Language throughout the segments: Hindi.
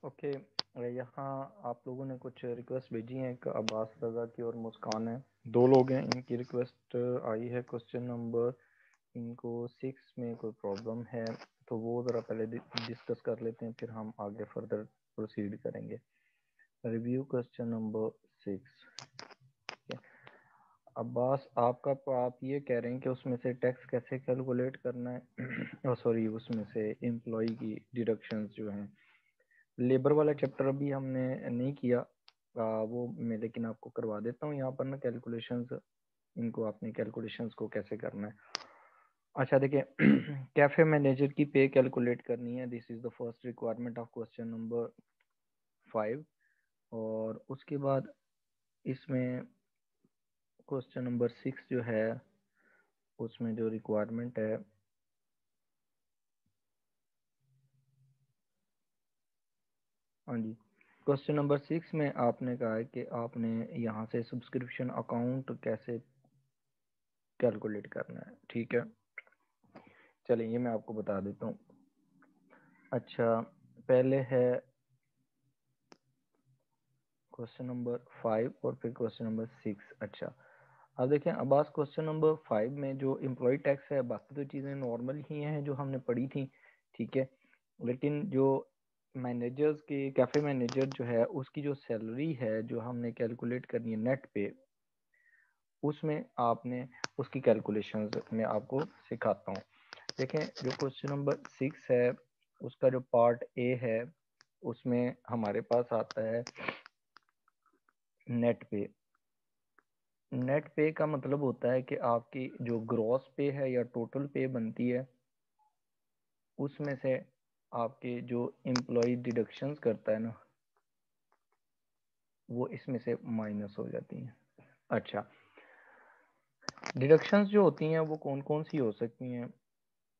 ओके, यहाँ आप लोगों ने कुछ रिक्वेस्ट भेजी हैं, एक अब्बास रज़ा की और मुस्कान है, दो लोग हैं, इनकी रिक्वेस्ट आई है क्वेश्चन नंबर, इनको 6 में कोई प्रॉब्लम है तो वो ज़रा पहले डिस्कस कर लेते हैं, फिर हम आगे फर्दर प्रोसीड करेंगे। Review question number 6। अब्बास आपका, तो आप ये कह रहे हैं कि उसमें से टैक्स कैसे कैलकुलेट करना है सॉरी उसमें से एम्प्लॉय की डिडक्शंस जो हैं, लेबर वाला चैप्टर अभी हमने नहीं किया वो मैं लेकिन आपको करवा देता हूँ यहाँ पर ना कैलकुलेशंस, इनको आपने कैलकुलेशंस को कैसे करना है। अच्छा देखिए कैफे मैनेजर की पे कैलकुलेट करनी है, this is the first requirement of question number 5। और उसके बाद इसमें क्वेश्चन नंबर 6 जो है उसमें जो रिक्वायरमेंट है, हाँ जी, क्वेश्चन नंबर 6 में आपने कहा है कि आपने यहाँ से सब्सक्रिप्शन अकाउंट कैसे कैलकुलेट करना है। ठीक है, चलिए ये मैं आपको बता देता हूँ। अच्छा, पहले है क्वेश्चन नंबर 5 और फिर क्वेश्चन नंबर 6। अच्छा, अब देखें अब्बास, क्वेश्चन नंबर 5 में जो एम्प्लॉय टैक्स है, बाकी तो चीज़ें नॉर्मल ही हैं जो हमने पढ़ी थी, ठीक है, लेकिन जो मैनेजर्स की, कैफे मैनेजर जो है उसकी जो सैलरी है जो हमने कैलकुलेट करनी है नेट पे, उसमें आपने उसकी कैलकुलेशंस में आपको सिखाता हूँ। देखें जो क्वेश्चन नंबर 6 है उसका जो पार्ट ए है उसमें हमारे पास आता है नेट पे। नेट पे का मतलब होता है कि आपकी जो ग्रॉस पे है या टोटल पे बनती है उसमें से आपके जो एम्प्लॉय डिडक्शंस करता है ना वो इसमें से माइनस हो जाती हैं। अच्छा, डिडक्शंस जो होती हैं वो कौन कौन सी हो सकती हैं,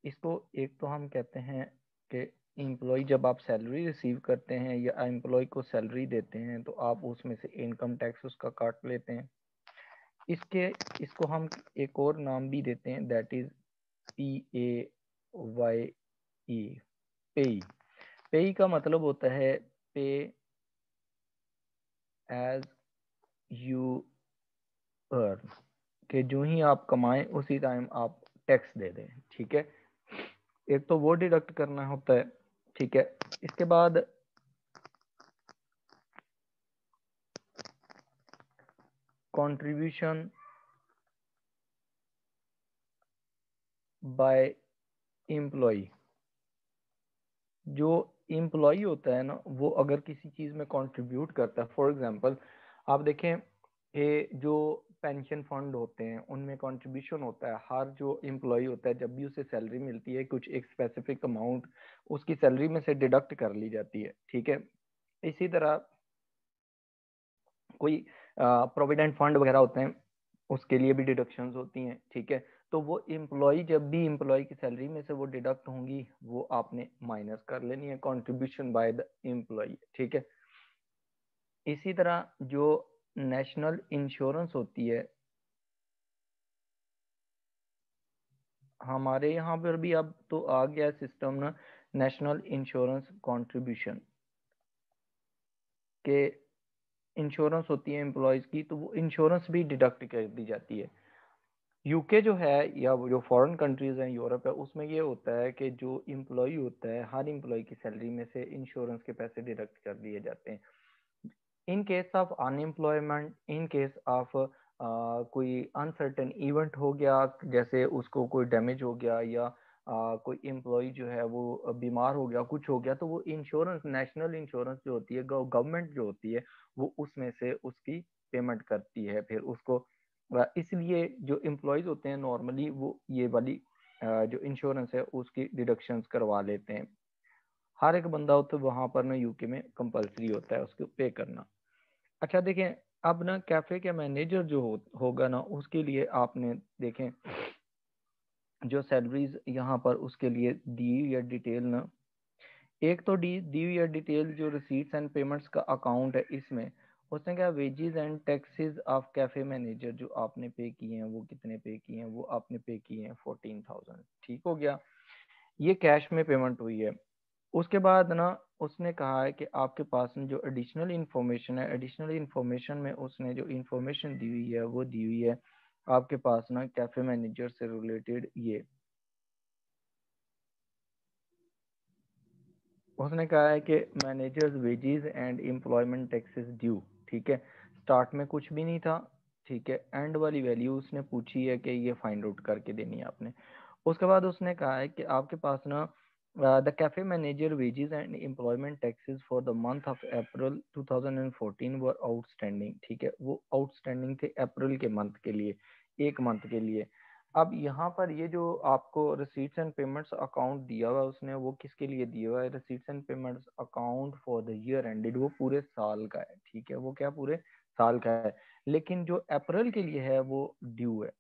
इसको एक तो हम कहते हैं कि एम्प्लॉय जब आप सैलरी रिसीव करते हैं या एम्प्लॉय को सैलरी देते हैं तो आप उसमें से इनकम टैक्स उसका काट लेते हैं। इसको हम एक और नाम भी देते हैं, दैट इज PAYE, पेई। पेई का मतलब होता है पे एज यू अर्न, कि जो ही आप कमाएं उसी टाइम आप टैक्स दे दें। ठीक है, एक तो वो डिडक्ट करना होता है। ठीक है, इसके बाद कंट्रीब्यूशन बाय एम्प्लॉय, जो एम्प्लॉय होता है ना वो अगर किसी चीज में कंट्रीब्यूट करता है, फॉर एग्जांपल आप देखें ये जो पेंशन फंड होते हैं उनमें कंट्रीब्यूशन होता है, हर जो एम्प्लॉय होता है जब भी उसे सैलरी मिलती है कुछ एक स्पेसिफिक अमाउंट उसकी सैलरी में से डिडक्ट कर ली जाती है। ठीक है, इसी तरह कोई प्रोविडेंट फंड वगैरह होते हैं उसके लिए भी डिडक्शंस होती हैं। ठीक है, तो वो एम्प्लॉय जब भी एम्प्लॉय की सैलरी में से वो डिडक्ट होंगी वो आपने माइनस कर लेनी है, कंट्रीब्यूशन बाय द एम्प्लॉय। ठीक है, इसी तरह जो नेशनल इंश्योरेंस होती है, हमारे यहाँ पर भी अब तो आ गया सिस्टम ना, नेशनल इंश्योरेंस कंट्रीब्यूशन के इंश्योरेंस होती है एम्प्लॉयज की, तो वो इंश्योरेंस भी डिडक्ट कर दी जाती है। यूके जो है या वो जो फॉरेन कंट्रीज हैं, यूरोप है, उसमें ये होता है कि जो एम्प्लॉय होता है हर एम्प्लॉय की सैलरी में से इंश्योरेंस के पैसे डिडक्ट कर दिए जाते हैं। In case of unemployment, in case of कोई अनसर्टेन इवेंट हो गया, जैसे उसको कोई डैमेज हो गया या कोई एम्प्लॉय जो है वो बीमार हो गया, कुछ हो गया, तो वो इंश्योरेंस, नेशनल इंश्योरेंस जो होती है, गवर्नमेंट जो होती है वो उसमें से उसकी पेमेंट करती है फिर उसको। इसलिए जो एम्प्लॉयज होते हैं नॉर्मली वो ये वाली जो इंश्योरेंस है उसकी डिडक्शंस करवा लेते हैं। हर एक बंदा हो तो वहां पर ना यूके में कंपलसरी होता है उसको पे करना। अच्छा देखें, अब ना कैफे के मैनेजर जो होगा ना उसके लिए आपने देखें जो सैलरीज यहाँ पर उसके लिए दी या डिटेल ना, एक तो दी हुई है डिटेल जो रिसीट्स एंड पेमेंट्स का अकाउंट है, इसमें उसने क्या wages and taxes of cafe manager जो आपने पे किए हैं वो कितने पे किए हैं, वो आपने पे किए हैं 14,000। ठीक हो गया, ये कैश में पेमेंट हुई है। उसके बाद ना उसने कहा है कि आपके पास में जो एडिशनल इंफॉर्मेशन है, एडिशनल इंफॉर्मेशन में उसने जो इंफॉर्मेशन दी हुई है वो दी हुई है आपके पास ना कैफे मैनेजर से रिलेटेड। ये उसने कहा है कि managers wages and employment taxes due, ठीक है। स्टार्ट में कुछ भी नहीं था, ठीक है। एंड वाली वैल्यू उसने पूछी है कि ये फाइंड आउट करके देनी है आपने। उसके बाद उसने कहा है कि आपके पास ना the cafe manager wages and employment taxes for the month of April 2014 were outstanding, ठीक है। वो आउटस्टैंडिंग थे अप्रैल के मंथ के लिए, एक मंथ के लिए। अब यहाँ पर ये जो आपको रिसीट्स एंड पेमेंट्स अकाउंट दिया हुआ है उसने, वो किसके लिए दिया हुआ है? Receipts and payments account for the year ended, वो पूरे साल का है, ठीक है। वो क्या पूरे साल का है, लेकिन जो अप्रैल के लिए है वो ड्यू है।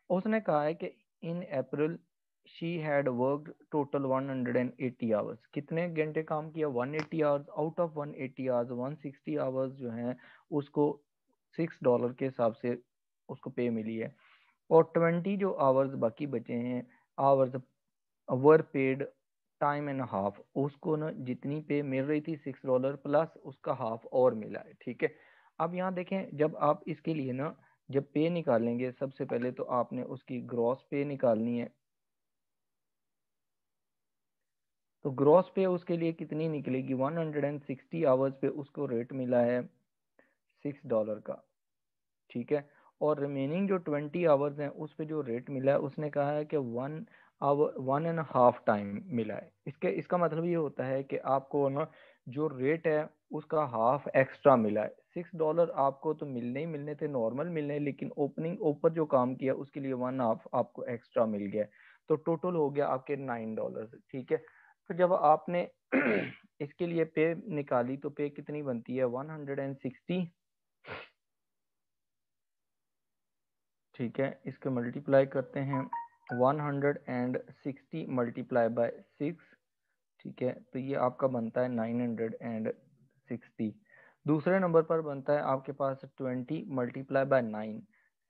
उसने कहा है कि in April she had worked total 180 hours. कितने घंटे काम किया? 180 hours. Out of 180 hours 160 hours जो हैं उसको $6 के हिसाब से उसको पे मिली है, और 20 जो आवर्स बाकी बचे हैं hours were paid time and half, उसको ना जितनी पे मिल रही थी $6 प्लस उसका हाफ और मिला है, ठीक है। अब यहाँ देखें, जब आप इसके लिए ना जब पे निकालेंगे सबसे पहले तो आपने उसकी ग्रॉस पे निकालनी है। तो ग्रॉस पे उसके लिए कितनी निकलेगी? 160 आवर्स पे उसको रेट मिला है $6 का, ठीक है। और रिमेनिंग जो 20 आवर्स हैं उस पे जो रेट मिला है उसने कहा है कि 1 आवर 1.5 टाइम मिला है। इसका मतलब ये होता है कि आपको ना जो रेट है उसका हाफ एक्स्ट्रा मिला है। $6 आपको तो मिलने ही मिलने थे, नॉर्मल मिलने, लेकिन ओपनिंग ऊपर जो काम किया उसके लिए 1/2 आपको एक्स्ट्रा मिल गया। तो टोटल हो गया आपके $9, ठीक है। फिर जब आपने इसके लिए पे निकाली तो पे कितनी बनती है? 160, ठीक है। इसके मल्टीप्लाई करते हैं 160 मल्टीप्लाई बाय 6, ठीक है। तो ये आपका बनता है 960। दूसरे नंबर पर बनता है आपके पास 20 मल्टीप्लाई बाय 9,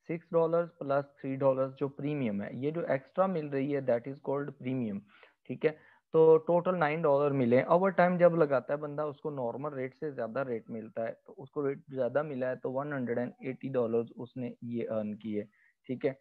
$6 प्लस $3 जो प्रीमियम है, ये जो एक्स्ट्रा मिल रही है दैट इज कॉल्ड प्रीमियम, ठीक है। तो टोटल $9 मिले। ओवर टाइम जब लगाता है बंदा उसको नॉर्मल रेट से ज्यादा रेट मिलता है, तो उसको रेट ज्यादा मिला है तो $180 उसने ये अर्न किए, ठीक है।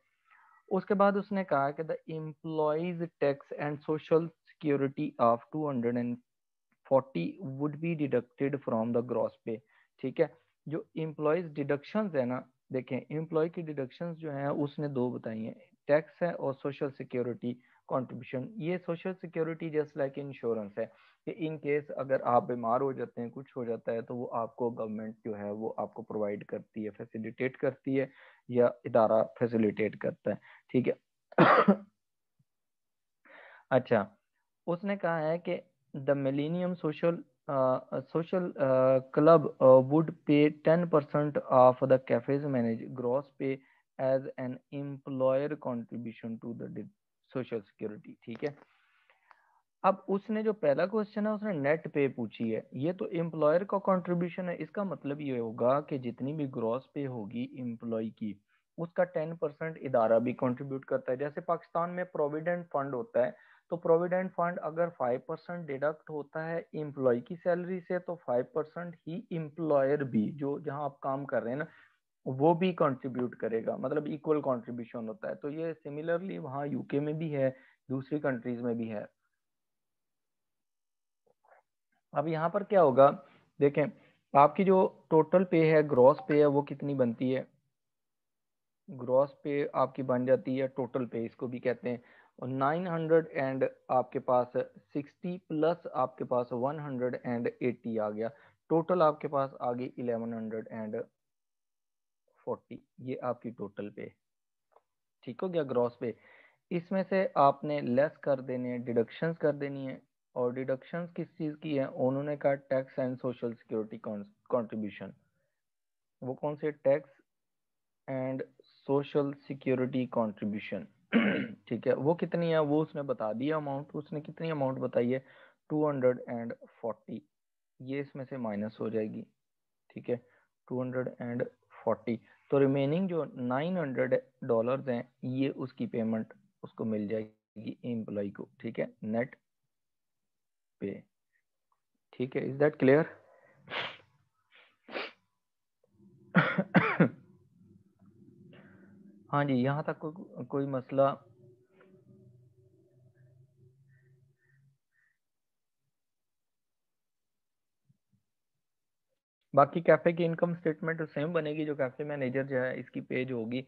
उसके बाद उसने कहा कि the employees tax and social security of 240 would be deducted from the gross पे, ठीक है। जो एम्प्लॉयज डिडक्शंस है ना, देखें एम्प्लॉय की डिडक्शंस जो है उसने दो बताई हैं, टैक्स है और सोशल सिक्योरिटी कंट्रीब्यूशन। ये social security just like insurance है कि इन केस अगर आप बीमार हो जाते हैं, कुछ हो जाता है, तो वो आपको गवर्नमेंट जो है वो आपको प्रोवाइड करती है, फैसिलिटेट करती है, या इदारा फैसिलिटेट करता है, ठीक है। अच्छा, उसने कहा है कि the millennium social social club would pay 10% of the cafes manage gross pay as an employer contribution to the social security, ठीक है। अब उसने जो पहला क्वेश्चन है उसने नेट पे पूछी है, ये तो एम्प्लॉयर का कंट्रीब्यूशन है। इसका मतलब ये होगा कि जितनी भी ग्रॉस पे होगी एम्प्लॉय की उसका 10% इदारा भी कंट्रीब्यूट करता है। जैसे पाकिस्तान में प्रोविडेंट फंड होता है, तो प्रोविडेंट फंड अगर 5% डिडक्ट होता है एम्प्लॉय की सैलरी से, तो 5% ही एम्प्लॉयर भी जो जहां आप काम कर रहे हैं ना वो भी कंट्रीब्यूट करेगा, मतलब इक्वल कंट्रीब्यूशन होता है। तो ये सिमिलरली वहाँ यूके में भी है, दूसरी कंट्रीज में भी है। अब यहाँ पर क्या होगा, देखें आपकी जो टोटल पे है, ग्रॉस पे है, वो कितनी बनती है? ग्रॉस पे आपकी बन जाती है, टोटल पे इसको भी कहते हैं, और 900 एंड आपके पास 60 प्लस आपके पास 180 आ गया, टोटल आपके पास आ गई 1140। ये आपकी टोटल पे, ठीक हो गया ग्रॉस पे। इसमें से आपने लेस कर देने हैं, डिडक्शंस कर देनी है। और डिडक्शंस किस चीज़ की है? उन्होंने कहा tax and social security contribution. वो कौन से? Tax and social security contribution. ठीक है, वो कितनी है वो उसने बता दिया अमाउंट। उसने कितनी अमाउंट बताई है? 240। ये इसमें से माइनस हो जाएगी, ठीक है, 240। तो रिमेनिंग जो $900 हैं ये उसकी पेमेंट उसको मिल जाएगी एम्प्लॉय को, ठीक है, नेट पे। ठीक है, इज दैट क्लियर? हाँ जी, यहाँ तक कोई मसला? बाकी कैफे की इनकम स्टेटमेंट सेम बनेगी, जो कैफे मैनेजर जो है इसकी पेज होगी,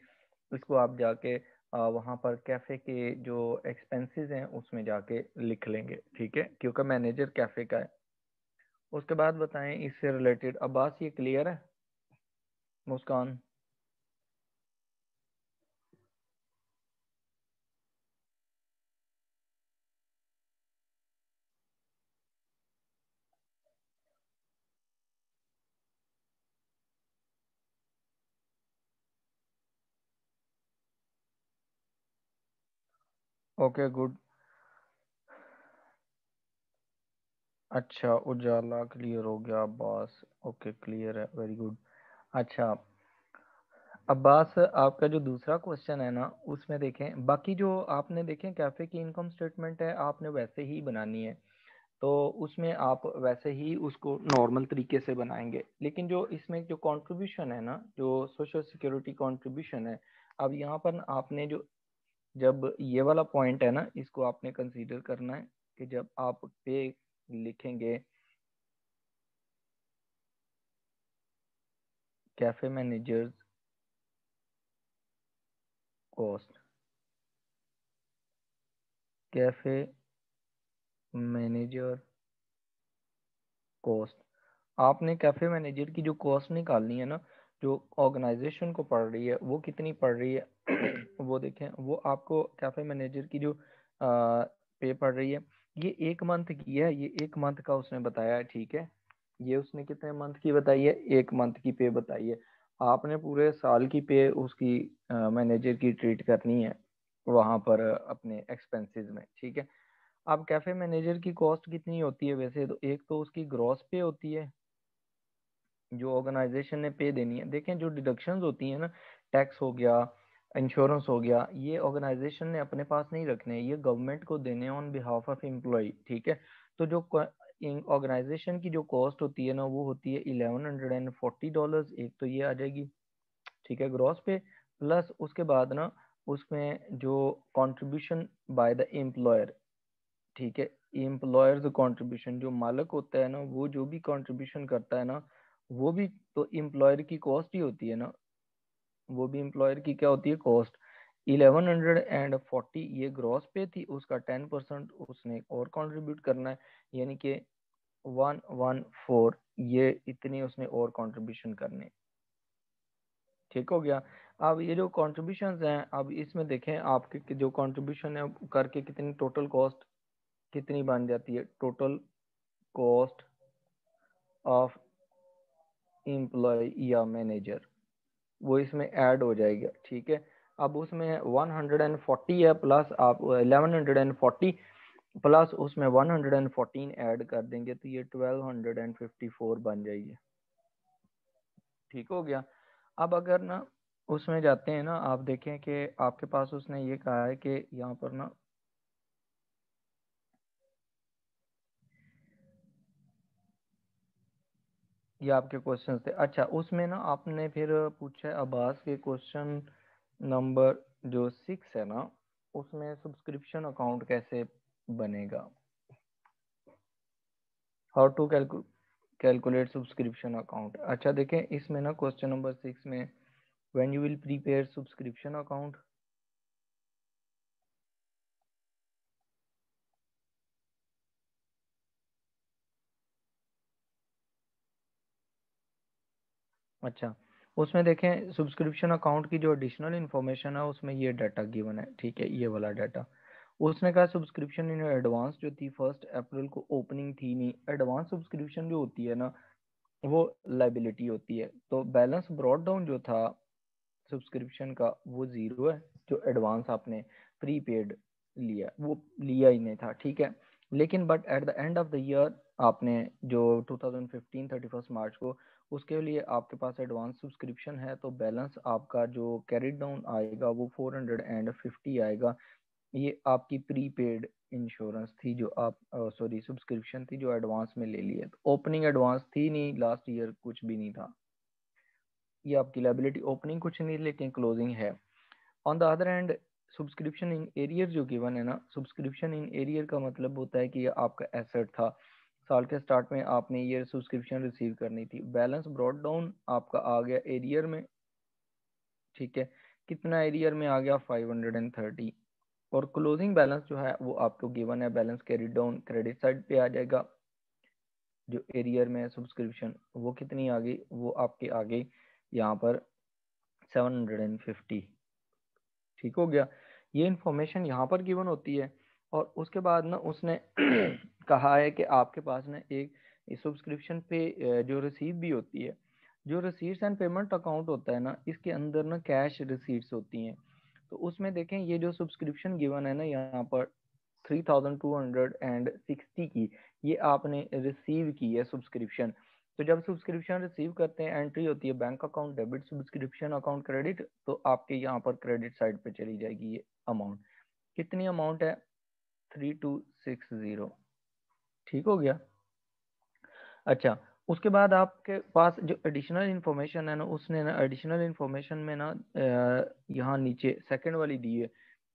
इसको आप जाके वहाँ पर कैफे के जो एक्सपेंसेस हैं उसमें जाके लिख लेंगे। ठीक है, क्योंकि मैनेजर कैफे का है। उसके बाद बताएं इससे रिलेटेड। अब्बास, ये क्लियर है? मुस्कान? Okay good. अच्छा, उजाला क्लियर हो गया। अब्बास ओके, क्लियर है, वेरी गुड। अच्छा अब्बास, आपका जो दूसरा क्वेश्चन है ना, उसमें देखें बाकी जो आपने देखें कैफे की इनकम स्टेटमेंट है आपने वैसे ही बनानी है, तो उसमें आप वैसे ही उसको नॉर्मल तरीके से बनाएंगे। लेकिन जो इसमें जो कंट्रीब्यूशन है ना, जो सोशल सिक्योरिटी कंट्रीब्यूशन है, अब यहाँ पर आपने जो जब ये वाला पॉइंट है ना, इसको आपने कंसीडर करना है कि जब आप पे लिखेंगे cafe managers cost, cafe manager cost, आपने कैफे मैनेजर की जो कॉस्ट निकालनी है ना, जो ऑर्गेनाइजेशन को पड़ रही है वो कितनी पड़ रही है वो देखें। वो आपको कैफे मैनेजर की जो पे पड़ रही है, ये एक मंथ की है, ये एक मंथ का उसने बताया है। ठीक है, ये उसने कितने मंथ की बताई है? एक मंथ की पे बताई है। आपने पूरे साल की पे उसकी मैनेजर की ट्रीट करनी है वहां पर अपने एक्सपेंसेस में। ठीक है, अब कैफे मैनेजर की कॉस्ट कितनी होती है वैसे? तो एक तो उसकी ग्रॉस पे होती है जो ऑर्गेनाइजेशन ने पे देनी है। देखें जो डिडक्शंस होती हैं ना, टैक्स हो गया, इंश्योरेंस हो गया, ये ऑर्गेनाइजेशन ने अपने पास नहीं रखने हैं, ये गवर्नमेंट को देने ऑन बिहाफ ऑफ एम्प्लॉय। ठीक है, तो जो ऑर्गेनाइजेशन की जो कॉस्ट होती है ना, वो होती है $1140। एक तो ये आ जाएगी, ठीक है, ग्रॉस पे। प्लस उसके बाद ना उसमें जो कंट्रीब्यूशन बाय द एम्प्लॉयर, ठीक है, एम्प्लॉयर्स कंट्रीब्यूशन, जो मालिक होता है ना वो जो भी कंट्रीब्यूशन करता है ना, वो भी तो एम्प्लॉयर की कॉस्ट ही होती है ना, वो भी एम्प्लॉयर की क्या होती है? कॉस्ट। 1140 ये ग्रॉस पे थी, उसका 10% उसने और कंट्रीब्यूट करना है, यानी कि 114, ये इतनी उसने और कंट्रीब्यूशन करने। ठीक हो गया। अब ये जो कंट्रीब्यूशंस हैं, अब इसमें देखें आपके जो कंट्रीब्यूशन है करके कितनी टोटल कॉस्ट कितनी बन जाती है? टोटल कॉस्ट ऑफ एम्प्लॉय या मैनेजर, वो इसमें ऐड हो जाएगा। ठीक है, अब उसमें 140 है, प्लस आप 1140 प्लस उसमें 114 ऐड कर देंगे तो ये 1254 बन जाएगी। ठीक हो गया। अब अगर ना उसमें जाते हैं ना, आप देखें कि आपके पास उसने ये कहा है कि यहाँ पर ना, ये आपके क्वेश्चन थे। अच्छा, उसमें ना आपने फिर पूछा है अब्बास के क्वेश्चन नंबर जो 6 है ना, उसमें सब्सक्रिप्शन अकाउंट कैसे बनेगा? How to calculate subscription account. अच्छा देखें इसमें ना क्वेश्चन नंबर 6 में, when you will prepare subscription account. अच्छा, उसमें देखें सब्सक्रिप्शन अकाउंट की जो एडिशनल इन्फॉर्मेशन है उसमें ये डाटा गिवन है। ठीक है, ये वाला डाटा उसने कहा सब्सक्रिप्शन इन एडवांस जो थी 1 अप्रैल को ओपनिंग थी नहीं। एडवांस सब्सक्रिप्शन जो होती है ना वो लाइबिलिटी होती है, तो बैलेंस ब्रॉड डाउन जो था सब्सक्रिप्शन का वो जीरो है। जो एडवांस आपने प्रीपेड लिया वो लिया ही नहीं था। ठीक है, लेकिन but at the end of the year आपने जो 2015 31 मार्च को उसके लिए आपके पास एडवांस सब्सक्रिप्शन है, तो बैलेंस आपका जो कैरी डाउन आएगा वो 450 आएगा। ये आपकी प्रीपेड इंश्योरेंस थी जो आप सॉरी सब्सक्रिप्शन थी जो एडवांस में ले ली है। तो ओपनिंग एडवांस थी नहीं, लास्ट ईयर कुछ भी नहीं था। ये आपकी लायबिलिटी ओपनिंग कुछ नहीं लेकिन क्लोजिंग है। On the other hand subscription in arrear जो गिवन है ना, सब्सक्रिप्शन इन एरियर का मतलब होता है कि ये आपका एसेट था, साल के स्टार्ट में आपने ये सब्सक्रिप्शन रिसीव करनी थी, बैलेंस ब्रॉड डाउन आपका आ गया एरियर में, ठीक है, कितना एरियर में आ गया 530, और क्लोजिंग बैलेंस जो है वो आपको गिवन है, balance carry down credit side पे आ जाएगा, जो एरियर में सब्सक्रिप्शन वो कितनी आ गई, वो आपके आ गई यहाँ पर 750। ठीक हो गया, ये इंफॉर्मेशन यहाँ पर गिवन होती है। और उसके बाद ना उसने कहा है कि आपके पास ना एक सब्सक्रिप्शन पे जो रिसीव भी होती है, जो रिसीट्स एंड पेमेंट अकाउंट होता है ना, इसके अंदर ना कैश रिसीट्स होती हैं। तो उसमें देखें ये जो सब्सक्रिप्शन गिवन है ना यहाँ पर 3260 की, ये आपने रिसीव की है सब्सक्रिप्शन। तो जब सब्सक्रिप्शन रिसीव करते हैं एंट्री होती है bank account debit, subscription account credit, तो आपके यहाँ पर क्रेडिट साइड पे चली जाएगी ये अमाउंट। कितनी अमाउंट है, 3260। ठीक हो गया। अच्छा, उसके बाद आपके पास जो एडिशनल इन्फॉर्मेशन है ना, उसने ना एडिशनल इन्फॉर्मेशन में ना यहाँ नीचे सेकंड वाली दी है,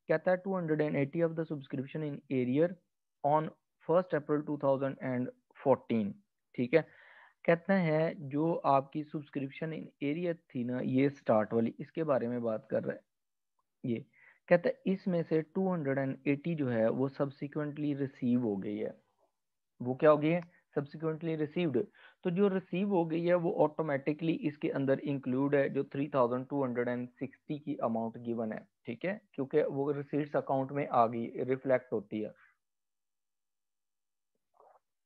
कहता है 280 of the subscription in arrear on 1 अप्रैल 2014। ठीक है, कहते हैं जो आपकी सब्सक्रिप्शन इन एरियर थी ना, ये स्टार्ट वाली, इसके बारे में बात कर रहा है ये। कहता है इसमें से 280 जो है वो सब्सिक्वेंटली रिसीव हो गई है। वो क्या हो गई है, सब्सिक्वेंटली रिसीव्ड। तो जो रिसीव हो गई है वो ऑटोमेटिकली इसके अंदर इंक्लूड है, जो 3260 की अमाउंट गिवन है, ठीक है, क्योंकि वो रिसीट्स अकाउंट में आ गई, रिफ्लेक्ट होती है,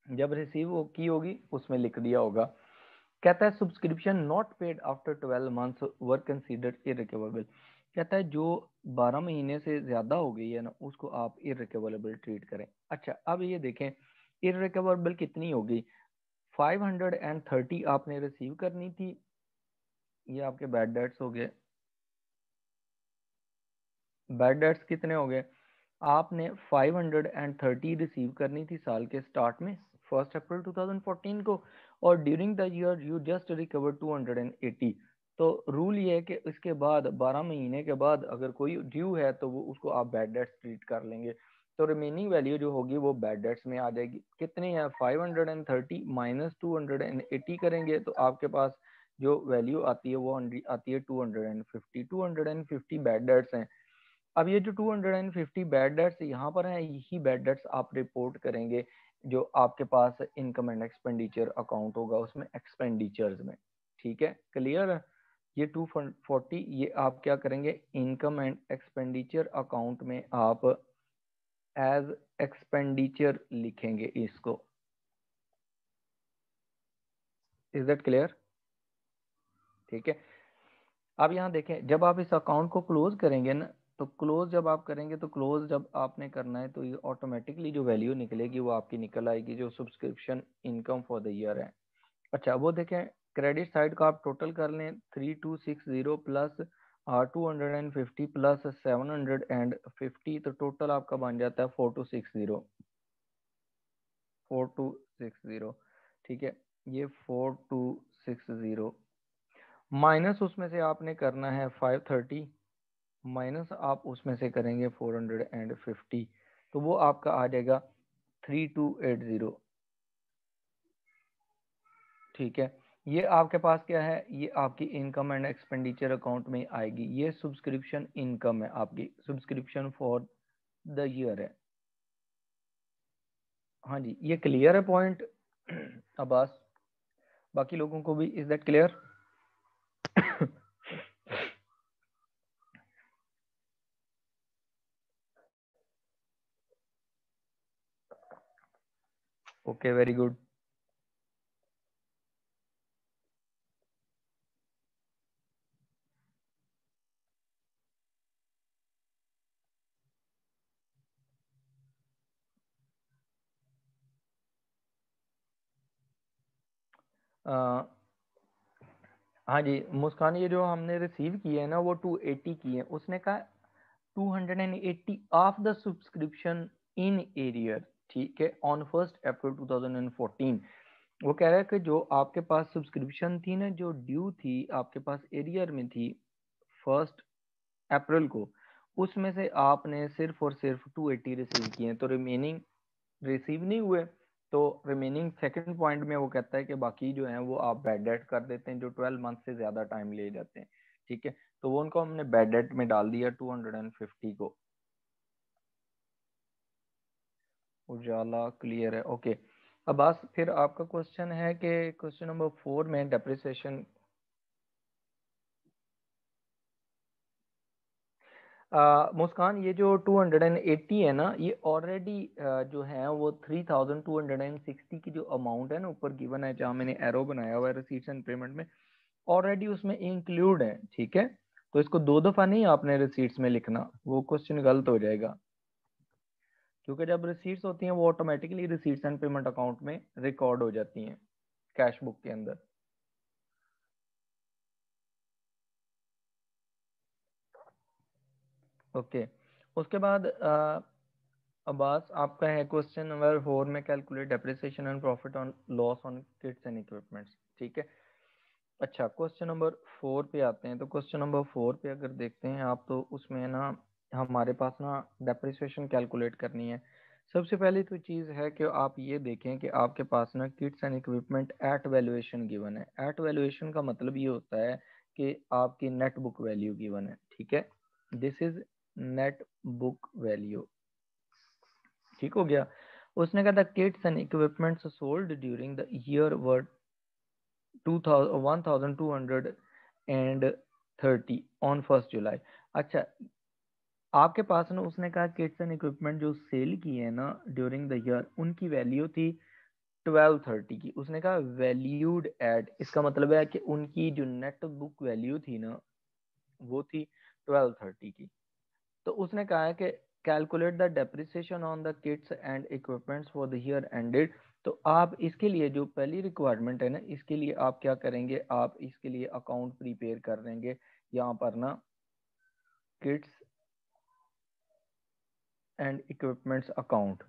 जब रिसीव की होगी उसमें लिख दिया होगा। कहता है subscription not paid after 12 months were considered irrecoverable. कहता है जो 12 महीने से ज्यादा हो गई है ना, उसको आप इररिकवरेबल ट्रीट करें। अच्छा, अब ये देखें इररिकवरेबल कितनी होगी, 530 आपने रिसीव करनी थी, ये आपके बैड डेट्स हो गए। बैड डेट्स कितने हो गए, आपने 530 रिसीव करनी थी साल के स्टार्ट में 1 अप्रैल 2014 को, और during the year you just recover 280। तो रूल ये है कि इसके बाद 12 महीने के बाद अगर कोई ड्यू है तो वो उसको आप बैड डेट्स ट्रीट कर लेंगे। तो रिमेनिंग वैल्यू जो होगी वो बैड डेट्स में आ जाएगी। कितनी है, 530 माइनस 280 करेंगे तो आपके पास जो वैल्यू आती है वो आती है 250। 250 बैड डेट्स हैं। अब ये जो 250 बैड डेट्स यहाँ पर हैं, यही बैड डेट्स आप रिपोर्ट करेंगे जो आपके पास इनकम एंड एक्सपेंडिचर अकाउंट होगा उसमें एक्सपेंडिचर्स में। ठीक है, क्लियर है। ये 240 ये आप क्या करेंगे, इनकम एंड एक्सपेंडिचर अकाउंट में आप एज एक्सपेंडिचर लिखेंगे इसको। Is that clear? ठीक है, अब यहाँ देखें जब आप इस अकाउंट को क्लोज करेंगे ना, तो क्लोज जब आप करेंगे तो क्लोज जब आपने करना है तो ये ऑटोमेटिकली जो वैल्यू निकलेगी वो आपकी निकल आएगी जो subscription income for the year है। अच्छा, वो देखें क्रेडिट साइड का आप टोटल कर लें, 3260 प्लस 250 प्लस 750, तो टोटल आपका बन जाता है 4260। 4260, ठीक है, ये 4260 माइनस उसमें से आपने करना है 530, माइनस आप उसमें से करेंगे 450, तो वो आपका आ जाएगा 3280। ठीक है, ये आपके पास क्या है, ये आपकी इनकम एंड एक्सपेंडिचर अकाउंट में आएगी, ये सब्सक्रिप्शन इनकम है, आपकी सब्सक्रिप्शन फॉर द ईयर है। हाँ जी, ये क्लियर है पॉइंट अब्बास, बाकी लोगों को भी, is that clear? Okay, very good. हाँ जी मुस्कान, ये जो हमने रिसीव की है ना वो 280 की है, उसने कहा 280 of the subscription in arrear, ठीक है, ऑन 1 अप्रैल 2014। वो कह रहा है कि जो आपके पास सब्सक्रिप्शन थी ना, जो ड्यू थी आपके पास एरियर में थी 1 अप्रैल को, उसमें से आपने सिर्फ और सिर्फ 280 रिसीव किए, तो रिमेनिंग रिसीव नहीं हुए। तो रिमेनिंग सेकंड पॉइंट में वो कहता है कि बाकी जो है वो आप बैड डेट कर देते हैं, जो 12 मंथ से ज्यादा टाइम ले जाते हैं, ठीक है। तो वो उनको हमने बैड डेट में डाल दिया 250 को। उजाला क्लियर है, ओके। अब बस फिर आपका क्वेश्चन है कि क्वेश्चन नंबर 4 में डेप्रिसिएशन, मुस्कान, ये जो 280 है ना, ये ऑलरेडी जो है वो 3260 की जो अमाउंट है ना ऊपर गिवन है, जहाँ मैंने एरो बनाया हुआ है रिसीट्स एंड पेमेंट में, ऑलरेडी उसमें इंक्लूड है, ठीक है। तो इसको दो दफा नहीं आपने रिसीट्स में लिखना, वो क्वेश्चन गलत हो जाएगा, क्योंकि जब रिसीट्स होती हैं वो automatically receipts and payment account में रिकॉर्ड हो जाती हैं कैश बुक के अंदर। ओके, उसके बाद अब्बास आपका है क्वेश्चन नंबर 4 में, calculate depreciation and profit on loss on kits and equipments, ठीक है। अच्छा, क्वेश्चन नंबर 4 पे आते हैं। तो क्वेश्चन नंबर 4 पे अगर देखते हैं आप, तो उसमें ना हमारे पास ना डेप्रिसिएशन कैलकुलेट करनी है। सबसे पहली तो चीज़ है कि आप ये देखें कि आपके पास ना kits and equipment at valuation given है। एट वैल्यूएशन का मतलब ये होता है कि आपकी नेट बुक वैल्यू गिवन है, ठीक है। This is net book value, ठीक हो गया। उसने कहा था kits and equipments sold during the year were 1230 on 1 जुलाई। अच्छा, आपके पास ना उसने कहा किट्स एंड इक्विपमेंट जो सेल किए हैं ना ड्यूरिंग द ईयर, उनकी वैल्यू थी 1230 की। उसने कहा वैल्यूड एट, इसका मतलब है कि उनकी जो नेट बुक वैल्यू थी ना वो थी 1230 की। तो उसने कहा है कि calculate the depreciation on the kits and equipments for the year ended. तो आप इसके लिए जो पहली रिक्वायरमेंट है ना, इसके लिए आप क्या करेंगे, आप इसके लिए अकाउंट प्रिपेयर कर देंगे यहाँ पर ना, kits and equipments account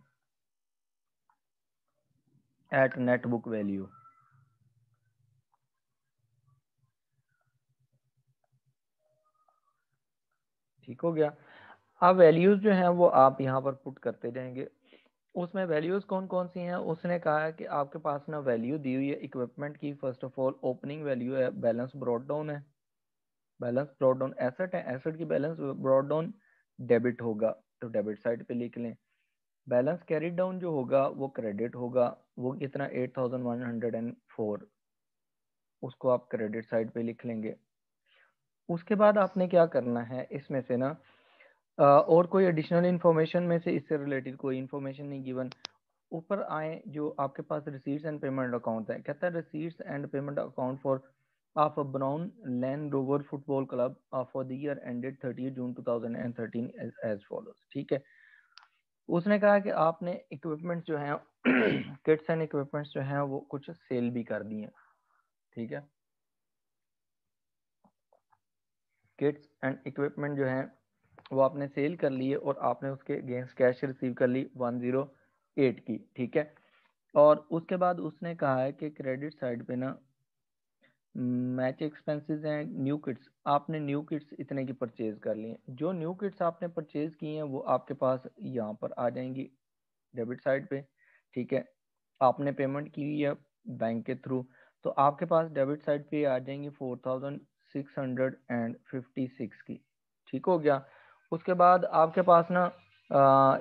at net book value, ठीक हो गया। अब वैल्यूज जो हैं वो आप यहाँ पर पुट करते जाएंगे। उसमें वैल्यूज कौन कौन सी हैं, उसने कहा है कि आपके पास ना वैल्यू दी हुई है इक्विपमेंट की। First of all opening value है, बैलेंस ब्रॉट डाउन है, बैलेंस ब्रॉट डाउन एसेट है, एसेट की बैलेंस ब्रॉट डाउन डेबिट होगा, तो डेबिट साइड पे लिख लें। बैलेंस कैरी डाउन जो होगा वो क्रेडिट होगा, वो कितना 8104, उसको आप क्रेडिट साइड पे लिख लेंगे। उसके बाद आपने क्या करना है इसमें से ना, और कोई एडिशनल इन्फॉर्मेशन में से इससे रिलेटेड कोई इन्फॉर्मेशन नहीं गिवन। ऊपर आए जो आपके पास रिसीट्स एंड पेमेंट अकाउंट है, कहता है receipts and payment account for of brown land rover football club for the year ended 30 June 2013 as follows, ठीक है। उसने कहा कि आपने इक्विपमेंट्स जो हैं किट्स एंड इक्विपमेंट्स जो हैं वो कुछ सेल भी कर दिए, ठीक है। किट्स एंड इक्विपमेंट जो हैं वो आपने सेल कर लिए और आपने उसके अगेंस्ट कैश रिसीव कर ली 108 की, ठीक है। और उसके बाद उसने कहा है कि क्रेडिट साइड पे ना मैच एक्सपेंसेस हैं, न्यू किट्स, आपने न्यू किट्स इतने की परचेज कर लिए। जो न्यू किट्स आपने परचेज की हैं वो आपके पास यहाँ पर आ जाएंगी डेबिट साइड पे, ठीक है। आपने पेमेंट की है बैंक के थ्रू, तो आपके पास डेबिट साइड पे आ जाएंगी 4656 की, ठीक हो गया। उसके बाद आपके पास ना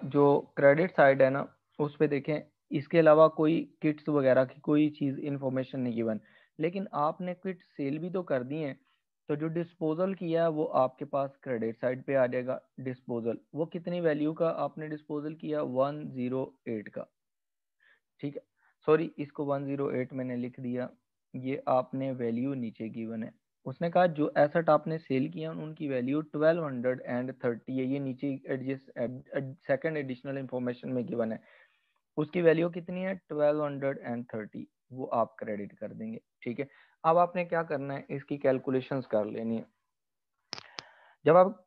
जो क्रेडिट साइड है ना, उस पे देखें, इसके अलावा कोई किट्स वगैरह की कोई चीज़ इन्फॉर्मेशन नहीं गिवन, लेकिन आपने किट सेल भी तो कर दी हैं। तो जो डिस्पोजल किया है वो आपके पास क्रेडिट साइड पे आ जाएगा। डिस्पोजल वो कितनी वैल्यू का आपने डिस्पोजल किया, 108 का, ठीक है। सॉरी, इसको 108 मैंने लिख दिया, ये आपने वैल्यू नीचे गिवन है। उसने कहा जो एसेट आपने सेल किया उनकी वैल्यू 1230 है, ये नीचे एडजस्ट सेकंड एडिशनल इंफॉर्मेशन में गिवन है। उसकी वैल्यू कितनी है 1230, वो आप क्रेडिट कर देंगे, ठीक है। अब आपने क्या करना है, इसकी कैलकुलेशंस कर लेनी है। जब आप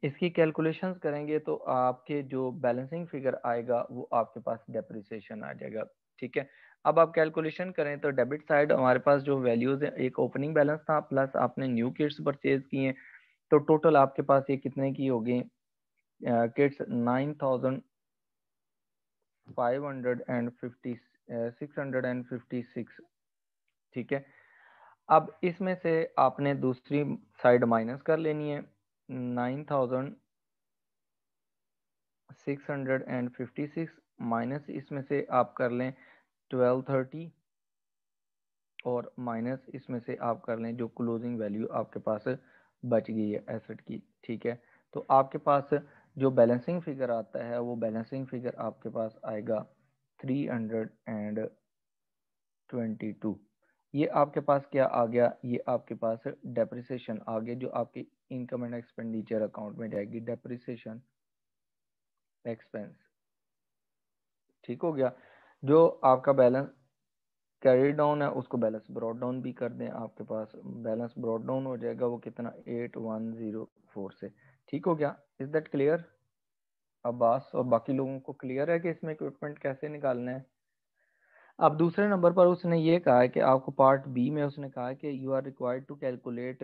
इसकी कैलकुलेशंस करेंगे तो आपके जो बैलेंसिंग फिगर आएगा वो आपके पास डेप्रिसिएशन आ जाएगा। ठीक है, अब आप कैलकुलेशन करें तो डेबिट साइड हमारे पास जो वैल्यूज है, एक ओपनिंग बैलेंस था प्लस आपने न्यू किट्स परचेज किए, तो टोटल आपके पास ये कितने की होगी किट्स 9,550 656। ठीक है, अब इसमें से आपने दूसरी साइड माइनस कर लेनी है 9,656 माइनस इसमें से आप कर लें 1230 और माइनस इसमें से आप कर लें जो क्लोजिंग वैल्यू आपके पास बच गई है एसेट की। ठीक है, तो आपके पास जो बैलेंसिंग फिगर आता है वो बैलेंसिंग फिगर आपके पास आएगा 322। ये आपके पास क्या आ गया, ये आपके पास डेप्रिसिएशन आ गया जो आपकी इनकम एंड एक्सपेंडिचर अकाउंट में जाएगी, डेप्रिसिएशन एक्सपेंस। ठीक हो गया, जो आपका बैलेंस कैरी डाउन है उसको बैलेंस ब्रॉड डाउन भी कर दें, आपके पास बैलेंस ब्रॉड डाउन हो जाएगा वो कितना 8104 से। ठीक हो गया, इज दैट क्लियर अब्बास और बाकी लोगों को क्लियर है कि इसमें इक्विपमेंट कैसे निकालना है। अब दूसरे नंबर पर उसने ये कहा है कि आपको पार्ट बी में उसने कहा है कि you are required to calculate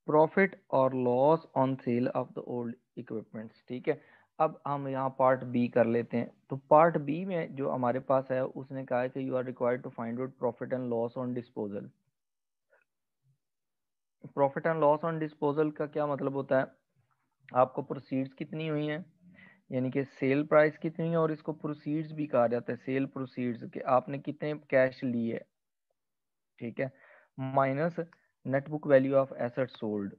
profit और loss on sale of the old equipments. ठीक है, अब हम यहाँ पार्ट बी कर लेते हैं। तो पार्ट बी में जो हमारे पास है उसने कहा है कि you are required to find out profit and loss on disposal. Profit and loss on disposal का क्या मतलब होता है, आपको प्रोसीड्स कितनी हुई हैं, यानी कि सेल प्राइस कितनी है, और इसको प्रोसीड्स भी कहा जाता है, सेल प्रोसीड्स के आपने कितने कैश लिए। ठीक है, minus net book value of asset sold,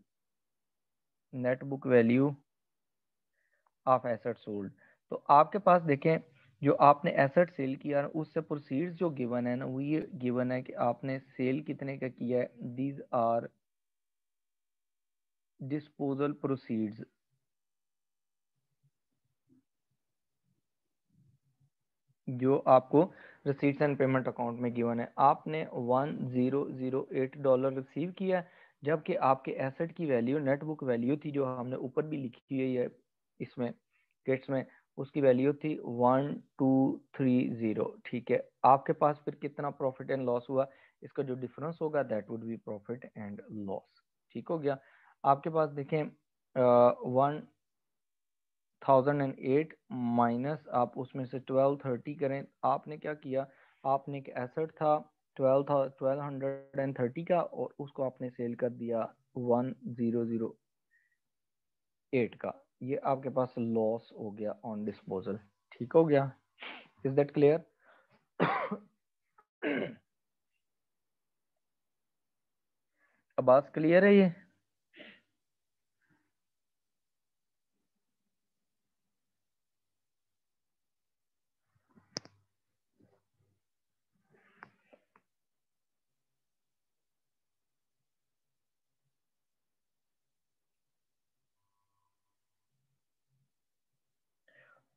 net book value of asset sold. तो आपके पास देखें जो आपने एसेट सेल किया उससे प्रोसीड्स जो गिवन है ना वो ये गिवन है कि आपने सेल कितने का किया है, दीज आर डिस्पोजल प्रोसीड्स। जो आपको रिसीट्स एंड पेमेंट अकाउंट में गिवन है, आपने $1008 रिसीव किया है, जबकि आपके एसेट की वैल्यू नेट बुक वैल्यू थी जो हमने ऊपर भी लिखी हुई है इसमें किट्स में, उसकी वैल्यू थी 1230। ठीक है, आपके पास फिर कितना प्रॉफिट एंड लॉस हुआ, इसका जो डिफरेंस होगा that would B profit and loss. ठीक हो गया, आपके पास देखें 1008 माइनस आप उसमें से 1230 करें, आपने क्या किया, आपने एक एसेट था 1230 का और उसको आपने सेल कर दिया 1008 का, ये आपके पास लॉस हो गया ऑन डिस्पोजल। ठीक हो गया, इज दैट क्लियर अब बात क्लियर है ये।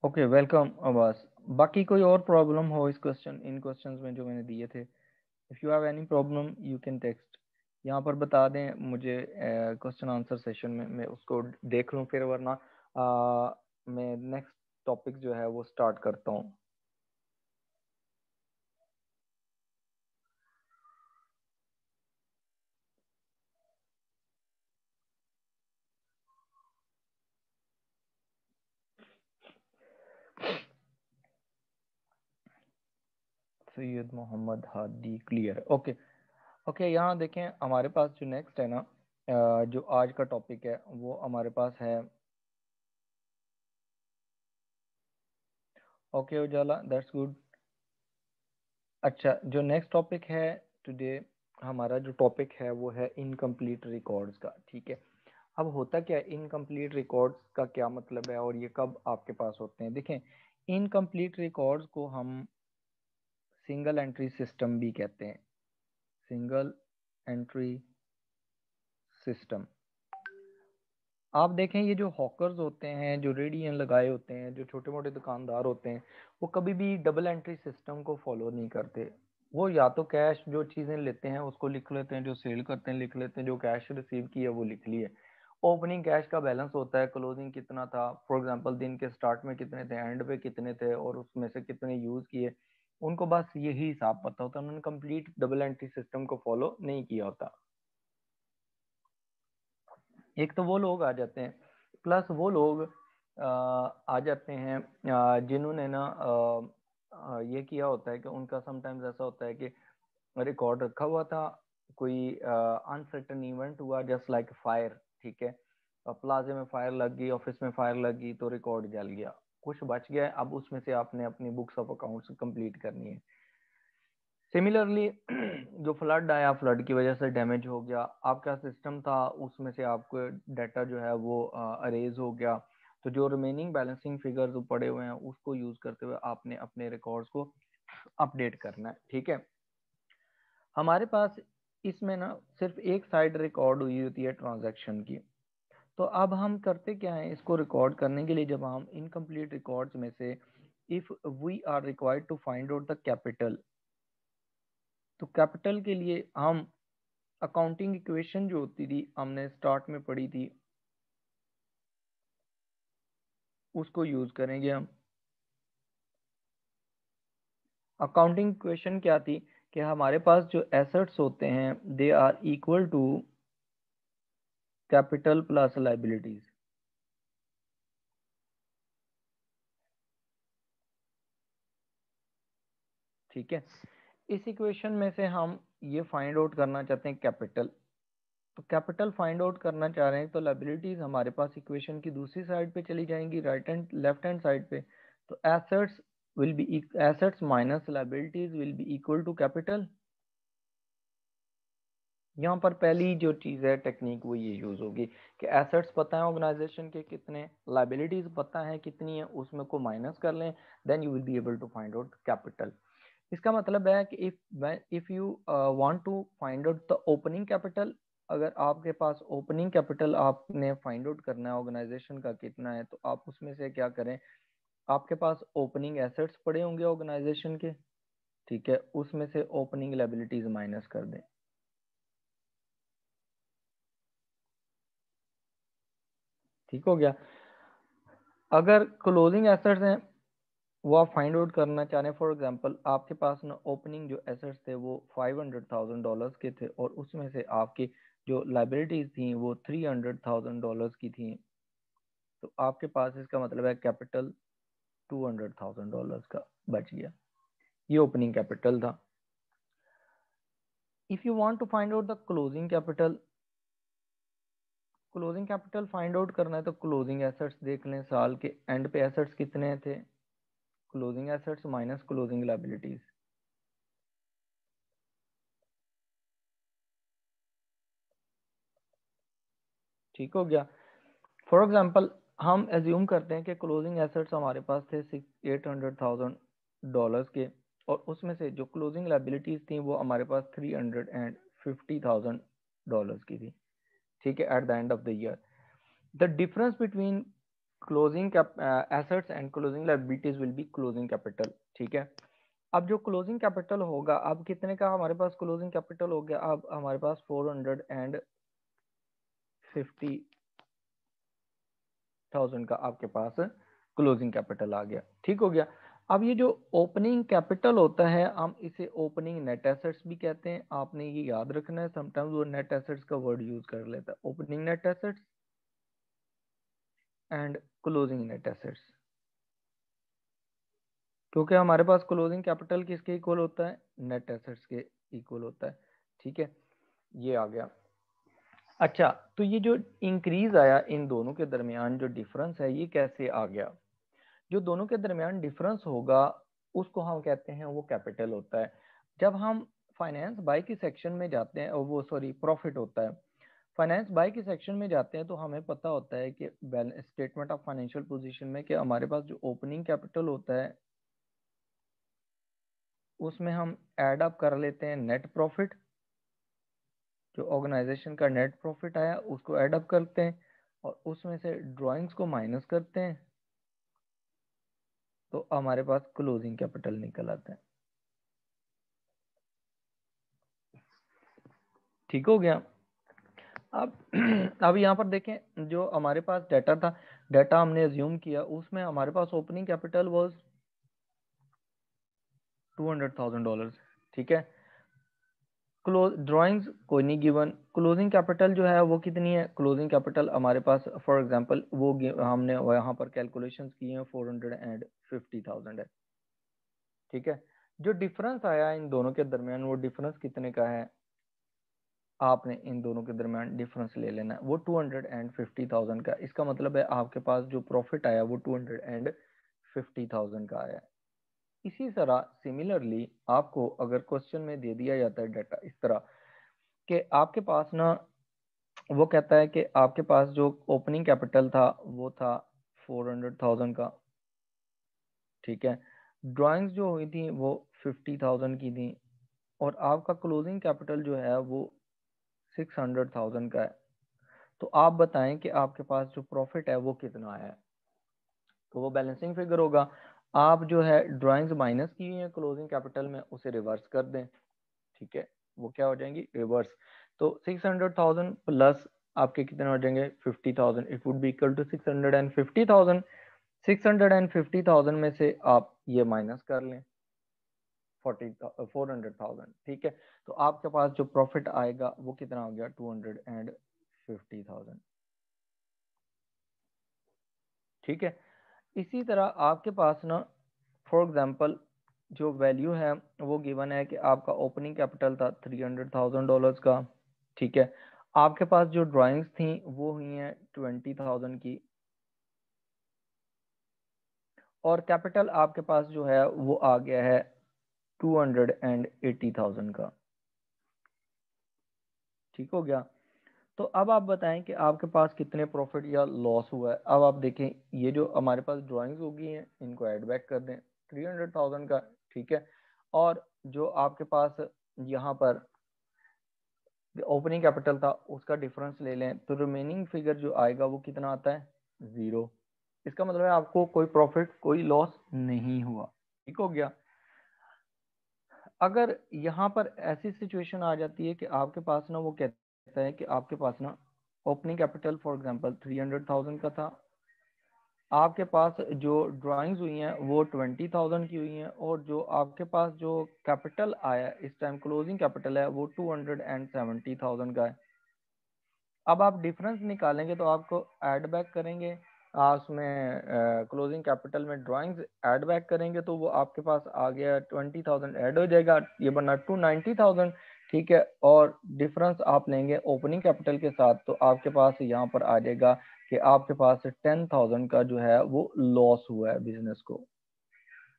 ओके वेलकम अब्बास, बाकी कोई और प्रॉब्लम हो इस क्वेश्चन इन क्वेश्चंस में जो मैंने दिए थे, if you have any problem you can text, यहाँ पर बता दें मुझे क्वेश्चन आंसर सेशन में, मैं उसको देख लूँ फिर, वरना मैं नेक्स्ट टॉपिक जो है वो स्टार्ट करता हूँ। Syed Mohammad Hadi clear, okay okay. यहाँ देखें हमारे पास जो नेक्स्ट है ना जो आज का टॉपिक है वो हमारे पास है, ओके उजाला दैट्स गुड। अच्छा, जो नेक्स्ट टॉपिक है टुडे, हमारा जो टॉपिक है वो है इनकम्प्लीट रिकॉर्ड्स का। ठीक है, अब होता क्या है इनकम्प्लीट रिकॉर्ड्स का क्या मतलब है और ये कब आपके पास होते हैं। देखें, इनकम्प्लीट रिकॉर्ड्स को हम सिंगल एंट्री सिस्टम भी कहते हैं, सिंगल एंट्री सिस्टम। आप देखें ये जो हॉकर्स होते हैं, जो रेडियन लगाए होते हैं, जो छोटे मोटे दुकानदार होते हैं, वो कभी भी डबल एंट्री सिस्टम को फॉलो नहीं करते। वो या तो कैश जो चीजें लेते हैं उसको लिख लेते हैं, जो सेल करते हैं लिख लेते हैं, जो कैश रिसीव की है वो लिख ली है। ओपनिंग कैश का बैलेंस होता है, क्लोजिंग कितना था, फॉर एग्जांपल दिन के स्टार्ट में कितने थे, एंड पे कितने थे, और उसमें से कितने यूज किए, उनको बस यही हिसाब पता होता है, उन्होंने कंप्लीट डबल एंट्री सिस्टम को फॉलो नहीं किया होता। एक तो वो लोग आ जाते हैं, प्लस वो लोग आ जाते हैं जिन्होंने ना ये किया होता है कि उनका समटाइम्स ऐसा होता है कि रिकॉर्ड रखा हुआ था, कोई अनसर्टन इवेंट हुआ जस्ट लाइक फायर, ठीक है, प्लाजे में फायर लग गई, ऑफिस में फायर लग गई, तो रिकॉर्ड जल गया, कुछ बच गया, अब उसमें से आपने अपनी बुक्स ऑफ अकाउंट्स कंप्लीट करनी है। सिमिलरली जो फ्लड आया, फ्लड की वजह से डैमेज हो गया, आपका सिस्टम था उसमें से आपको डाटा जो है वो अरेज हो गया, तो जो रिमेनिंग बैलेंसिंग फिगर जो पड़े हुए हैं उसको यूज करते हुए आपने अपने रिकॉर्ड्स को अपडेट करना है, ठीक है। हमारे पास इसमें ना सिर्फ एक साइड रिकॉर्ड हुई होती है ट्रांजैक्शन की। तो अब हम करते क्या है, इसको रिकॉर्ड करने के लिए जब हम इनकम्प्लीट रिकॉर्ड्स में से if we are required to find out the capital, तो कैपिटल के लिए हम अकाउंटिंग इक्वेशन जो होती थी हमने स्टार्ट में पढ़ी थी उसको यूज करेंगे हम। अकाउंटिंग इक्वेशन क्या थी कि हमारे पास जो एसेट्स होते हैं they are equal to capital plus liabilities, ठीक है। इस इक्वेशन में से हम ये फाइंड आउट करना चाहते हैं कैपिटल, तो कैपिटल फाइंड आउट करना चाह रहे हैं, तो लाइबिलिटीज हमारे पास इक्वेशन की दूसरी साइड पे चली जाएंगी, right hand left hand side पे। तो assets will be assets minus liabilities will be equal to capital. यहाँ पर पहली जो चीज़ है टेक्निक वो ये यूज होगी कि एसेट्स पता है ऑर्गेनाइजेशन के कितने, लाइबिलिटीज पता है कितनी है, उसमें को माइनस कर लें, then you will be able to find out capital. इसका मतलब है कि if you want to find out the opening capital, अगर आपके पास ओपनिंग कैपिटल आपने फाइंड आउट करना है ऑर्गेनाइजेशन का कितना है, तो आप उसमें से क्या करें, आपके पास ओपनिंग एसेट्स पड़े होंगे ऑर्गेनाइजेशन के, ठीक है, उसमें से ओपनिंग लाइबिलिटीज माइनस कर दें, ठीक हो गया। अगर क्लोजिंग एसेट्स हैं वो आप फाइंड आउट करना चाह रहे हैं, फॉर एग्जांपल आपके पास ना ओपनिंग जो एसेट्स थे वो $500,000 के थे, और उसमें से आपकी जो लाइबिलिटीज थी वो $300,000 की थी, तो आपके पास इसका मतलब है कैपिटल $200,000 का बच गया, ये ओपनिंग कैपिटल था। If you want to find out the closing capital, closing capital find out करना है तो क्लोजिंग एसेट्स देख लें, साल के एंड पे एसेट्स कितने थे, closing assets minus closing liabilities, ठीक हो गया। फॉर एग्जाम्पल हम एज्यूम करते हैं कि क्लोजिंग एसेट्स हमारे पास थे $800,000 के, और उसमें से जो क्लोजिंग लाइबिलिटीज थी वो हमारे पास $350,000 की थी, ठीक है, at the end of the year. The difference between closing assets and closing liabilities will be closing capital, ठीक है। अब जो क्लोजिंग कैपिटल होगा, अब कितने का हमारे पास क्लोजिंग कैपिटल हो गया, अब हमारे पास $450,000 का आपके पास क्लोजिंग कैपिटल आ गया, ठीक हो गया। अब ये जो ओपनिंग कैपिटल होता है हम इसे ओपनिंग नेट एसेट्स भी कहते हैं, आपने ये याद रखना है, समटाइम्स वो नेट एसेट्स का वर्ड यूज कर लेता है, opening net assets and closing net assets, क्योंकि हमारे पास क्लोजिंग कैपिटल किसके इक्वल होता है, नेट एसेट्स के इक्वल होता है, ठीक है, ये आ गया। अच्छा, तो ये जो इंक्रीज आया इन दोनों के दरमियान जो डिफरेंस है ये कैसे आ गया, जो दोनों के दरमियान डिफरेंस होगा उसको हम कहते हैं वो कैपिटल होता है। जब हम फाइनेंस बाय की सेक्शन में जाते हैं, और वो सॉरी प्रॉफिट होता है, फाइनेंस बाय की सेक्शन में जाते हैं तो हमें पता होता है कि balance statement of financial position में कि हमारे पास जो ओपनिंग कैपिटल होता है उसमें हम ऐड अप कर लेते हैं नेट प्रॉफिट, जो ऑर्गेनाइजेशन का नेट प्रॉफिट आया उसको ऐड अप करते हैं, और उसमें से ड्राइंग्स को माइनस करते हैं, तो हमारे पास क्लोजिंग कैपिटल निकल आता है। ठीक हो गया। अब अब यहाँ पर देखें, जो हमारे पास डाटा था, डाटा हमने अज्यूम किया, उसमें हमारे पास ओपनिंग कैपिटल वाज $200,000। ठीक है। क्लोज ड्राइंग्स कोई नहीं गिवन, क्लोजिंग कैपिटल जो है वो कितनी है, क्लोजिंग कैपिटल हमारे पास फॉर एग्जांपल वो हमने यहाँ पर कैलकुलेशंस की हैं 450,000 है। ठीक है। जो डिफरेंस आया इन दोनों के दरमियान, वो डिफरेंस कितने का है, आपने इन दोनों के दरमियान डिफरेंस ले लेना है, वो 250,000 का। इसका मतलब है आपके पास जो प्रॉफिट आया वो 250,000 का आया है। इसी तरह सिमिलरली आपको अगर क्वेश्चन में दे दिया जाता है डाटा इस तरह कि आपके पास ना, वो कहता है कि आपके पास जो ओपनिंग कैपिटल था वो था 400,000 का। ठीक है। ड्राइंग्स जो हुई थी वो 50,000 की थी, और आपका क्लोजिंग कैपिटल जो है वो 600,000 का है। तो आप बताएं कि आपके पास जो प्रॉफिट है वो कितना है। तो वो बैलेंसिंग फिगर होगा। आप जो है ड्राइंग्स माइनस की हुई है क्लोजिंग कैपिटल में, उसे रिवर्स कर दें। ठीक है। वो क्या हो जाएंगी, रिवर्स। तो 600,000 प्लस आपके कितने हो जाएंगे, 50,000। It would be equal to 650,000। 650,000 में से आप ये माइनस कर लें 400,000। ठीक है। तो आपके पास जो प्रॉफिट आएगा वो कितना हो गया, 250,000। ठीक है। इसी तरह आपके पास ना, फॉर एग्जांपल जो वैल्यू है वो गिवन है कि आपका ओपनिंग कैपिटल था $300,000 का। ठीक है। आपके पास जो ड्राइंग्स थी वो हुई हैं 20,000 की, और कैपिटल आपके पास जो है वो आ गया है 280,000 का। ठीक हो गया। तो अब आप बताएं कि आपके पास कितने प्रॉफिट या लॉस हुआ है। अब आप देखें, ये जो हमारे पास ड्राइंग्स होगी हैं इनको ऐड बैक कर दें 300,000 का। ठीक है। और जो आपके पास यहाँ पर ओपनिंग कैपिटल था उसका डिफरेंस ले लें, तो रिमेनिंग फिगर जो आएगा वो कितना आता है, 0। इसका मतलब है आपको कोई प्रॉफिट कोई लॉस नहीं हुआ। ठीक हो गया। अगर यहाँ पर ऐसी सिचुएशन आ जाती है कि आपके पास ना, वो कहता है कि आपके पास ना ओपनिंग कैपिटल फॉर एग्जांपल 300,000 का था, आपके पास जो ड्राइंग्स हुई हैं वो 20,000 की हुई हैं, और जो आपके पास जो कैपिटल आया इस टाइम क्लोजिंग कैपिटल है वो 270,000 का है। अब आप डिफरेंस निकालेंगे तो आपको ऐड बैक करेंगे, उसमें क्लोजिंग कैपिटल में ड्राइंग्स ऐड बैक करेंगे तो वो आपके पास आ गया 20,000 ऐड हो जाएगा, ये बना 290,000। ठीक है। और डिफरेंस आप लेंगे ओपनिंग कैपिटल के साथ, तो आपके पास यहाँ पर आ जाएगा कि आपके पास 10,000 का जो है वो लॉस हुआ है बिजनेस को।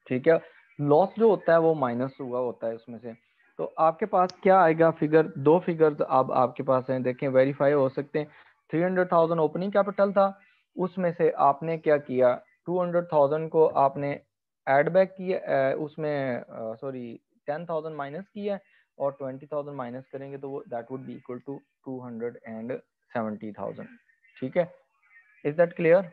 ठीक है। लॉस जो होता है वो माइनस हुआ होता है उसमें से। तो आपके पास क्या आएगा फिगर, दो फिगर्स अब आपके पास हैं, देखें वेरीफाई हो सकते हैं। 300,000 ओपनिंग कैपिटल था, उसमें से आपने क्या किया, 200,000 को आपने ऐड बैक किया, उसमें सॉरी 10,000 माइनस किया, और 20,000 माइनस करेंगे तो वो that would be equal to 270,000। ठीक है। Is that clear.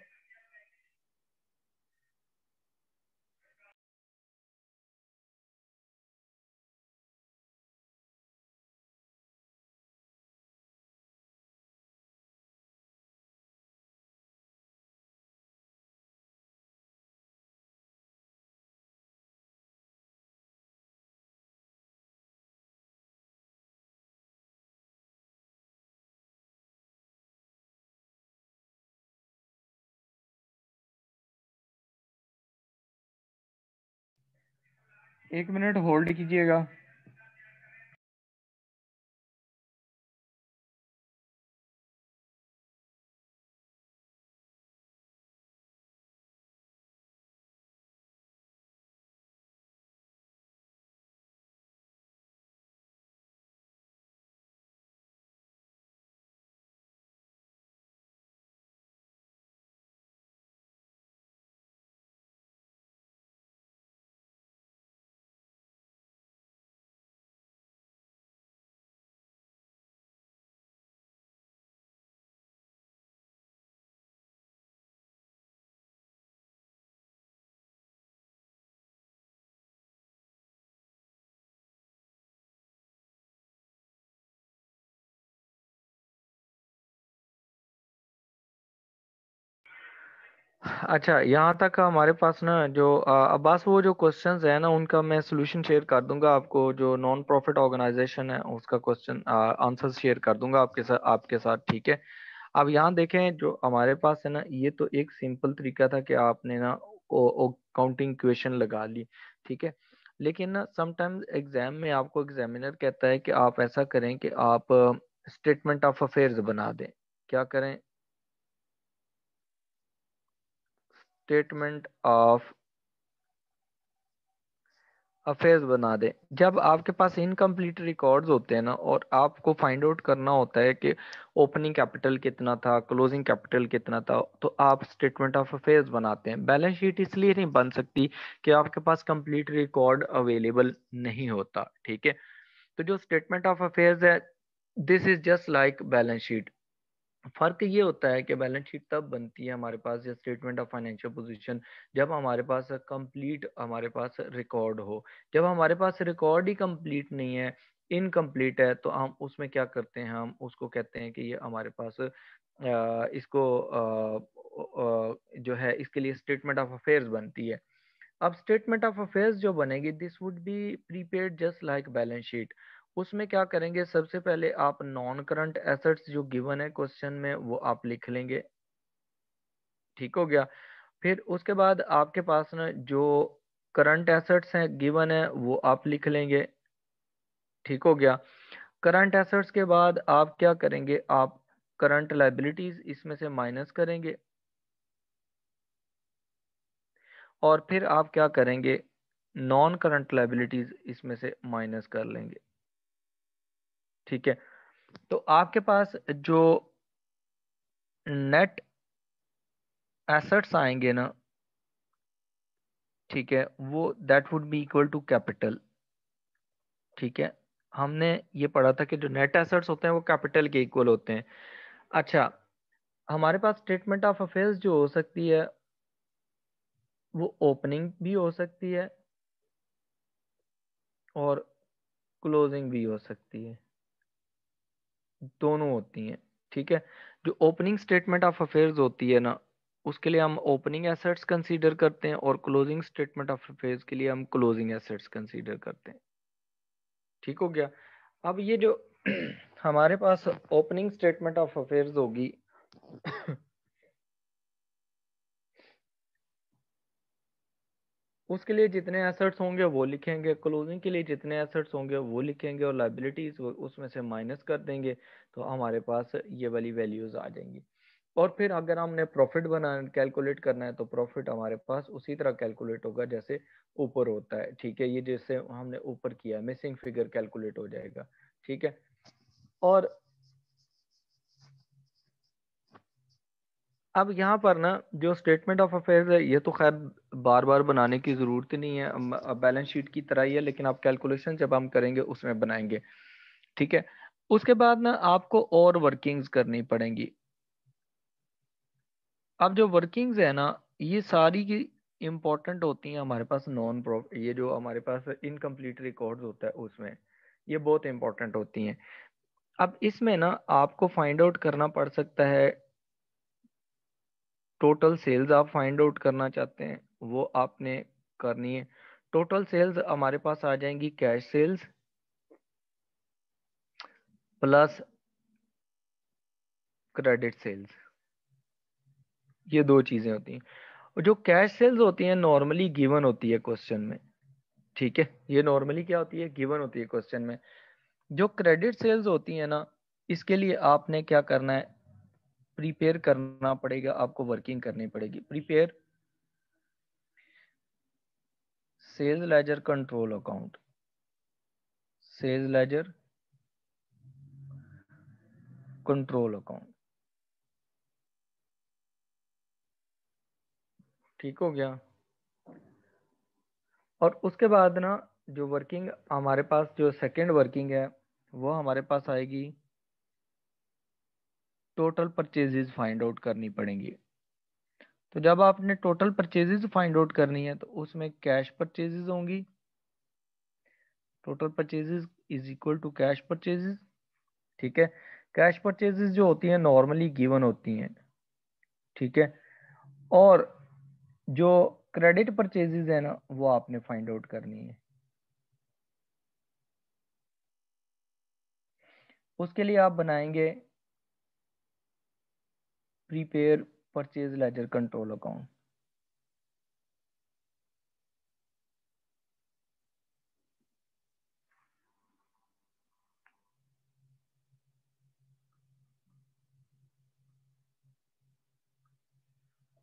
एक मिनट होल्ड कीजिएगा। अच्छा, यहाँ तक हमारे पास ना जो अब्बास, वो जो क्वेश्चंस है ना उनका मैं सोल्यूशन शेयर कर दूंगा आपको। जो नॉन प्रॉफिट ऑर्गेनाइजेशन है उसका क्वेश्चन आंसर शेयर कर दूंगा आपके साथ, ठीक है। अब यहाँ देखें, जो हमारे पास है ना, ये तो एक सिंपल तरीका था कि आपने ना काउंटिंग इक्वेशन लगा ली, ठीक है। लेकिन ना समटाइम्स एग्जाम में आपको एग्जामिनर कहता है कि आप ऐसा करें कि आप स्टेटमेंट ऑफ अफेयर्स बना दें। क्या करें? स्टेटमेंट ऑफ अफेयर्स बना दें। जब आपके पास इनकम्प्लीट रिकॉर्ड्स होते हैं ना, और आपको फाइंड आउट करना होता है कि ओपनिंग कैपिटल कितना था, क्लोजिंग कैपिटल कितना था, तो आप स्टेटमेंट ऑफ अफेयर्स बनाते हैं। बैलेंस शीट इसलिए नहीं बन सकती कि आपके पास कंप्लीट रिकॉर्ड अवेलेबल नहीं होता, ठीक है। तो जो स्टेटमेंट ऑफ अफेयर्स है, this is just like balance sheet. फर्क ये होता है कि बैलेंस शीट तब बनती है हमारे पास, या स्टेटमेंट ऑफ फाइनेंशियल पोजीशन, जब हमारे पास कंप्लीट हमारे पास रिकॉर्ड हो। जब हमारे पास रिकॉर्ड ही कंप्लीट नहीं है, इनकम्प्लीट है, तो हम उसमें क्या करते हैं, हम उसको कहते हैं कि ये हमारे पास इसको जो है इसके लिए स्टेटमेंट ऑफ अफेयर्स बनती है। अब स्टेटमेंट ऑफ अफेयर्स जो बनेगी, this would be prepaid just like balance sheet. उसमें क्या करेंगे, सबसे पहले आप नॉन करंट एसेट्स जो गिवन है क्वेश्चन में वो आप लिख लेंगे, ठीक हो गया। फिर उसके बाद आपके पास ना जो करंट एसेट्स हैं गिवन है वो आप लिख लेंगे, ठीक हो गया। करंट एसेट्स के बाद आप क्या करेंगे, आप करंट लाइबिलिटीज इसमें से माइनस करेंगे, और फिर आप क्या करेंगे, नॉन करंट लाइबिलिटीज इसमें से माइनस कर लेंगे, ठीक है। तो आपके पास जो नेट एसेट्स आएंगे ना, ठीक है, वो that would be equal to capital, ठीक है। हमने ये पढ़ा था कि जो नेट एसेट्स होते हैं वो कैपिटल के इक्वल होते हैं। अच्छा, हमारे पास स्टेटमेंट ऑफ अफेयर्स जो हो सकती है वो ओपनिंग भी हो सकती है और क्लोजिंग भी हो सकती है, दोनों होती हैं, ठीक है। जो ओपनिंग स्टेटमेंट ऑफ अफेयर्स होती है ना, उसके लिए हम ओपनिंग एसेट्स कंसीडर करते हैं, और क्लोजिंग स्टेटमेंट ऑफ अफेयर्स के लिए हम क्लोजिंग एसेट्स कंसीडर करते हैं, ठीक हो गया। अब ये जो हमारे पास ओपनिंग स्टेटमेंट ऑफ अफेयर्स होगी उसके लिए जितने एसेट्स होंगे वो लिखेंगे, क्लोजिंग के लिए जितने एसेट्स होंगे वो लिखेंगे, और लाइबिलिटीज उसमें से माइनस कर देंगे, तो हमारे पास ये वाली वैल्यूज आ जाएंगी। और फिर अगर हमने प्रॉफिट बना कैलकुलेट करना है, तो प्रॉफिट हमारे पास उसी तरह कैलकुलेट होगा जैसे ऊपर होता है, ठीक है। ये जैसे हमने ऊपर किया, मिसिंग फिगर कैलकुलेट हो जाएगा, ठीक है। और अब यहाँ पर ना जो स्टेटमेंट ऑफ अफेयर्स है, ये तो खैर बार बार बनाने की ज़रूरत नहीं है, बैलेंस शीट की तरह ही है, लेकिन आप कैलकुलेशन जब हम करेंगे उसमें बनाएंगे, ठीक है। उसके बाद ना आपको और वर्किंग्स करनी पड़ेंगी। अब जो वर्किंग्स है ना, ये सारी की इम्पोर्टेंट होती हैं हमारे पास नॉन प्रो, ये जो हमारे पास इनकम्प्लीट रिकॉर्ड्स होता है उसमें, ये बहुत इंपॉर्टेंट होती हैं। अब इसमें ना आपको फाइंड आउट करना पड़ सकता है, टोटल सेल्स आप फाइंड आउट करना चाहते हैं, वो आपने करनी है। टोटल सेल्स हमारे पास आ जाएंगी cash sales plus credit sales, ये दो चीजें होती हैं। और जो कैश सेल्स होती हैं नॉर्मली गिवन होती है क्वेश्चन में, ठीक है। ये नॉर्मली क्या होती है, गिवन होती है क्वेश्चन में। जो क्रेडिट सेल्स होती है ना, इसके लिए आपने क्या करना है, प्रिपेयर करना पड़ेगा, आपको वर्किंग करनी पड़ेगी। Prepare sales ledger control account, sales ledger control account, ठीक हो गया। और उसके बाद ना जो वर्किंग हमारे पास, जो सेकंड वर्किंग है, वो हमारे पास आएगी, टोटल परचेजेस फाइंड आउट करनी पड़ेंगी। तो जब आपने टोटल परचेजेस फाइंड आउट करनी है, तो उसमें कैश परचेजेस होंगी, total purchases is equal to cash purchases, ठीक है। कैश परचेजेस जो होती हैं नॉर्मली गिवन होती हैं, ठीक है। और जो क्रेडिट परचेजेस है ना वो आपने फाइंड आउट करनी है। उसके लिए आप बनाएंगे prepare purchase laser control account.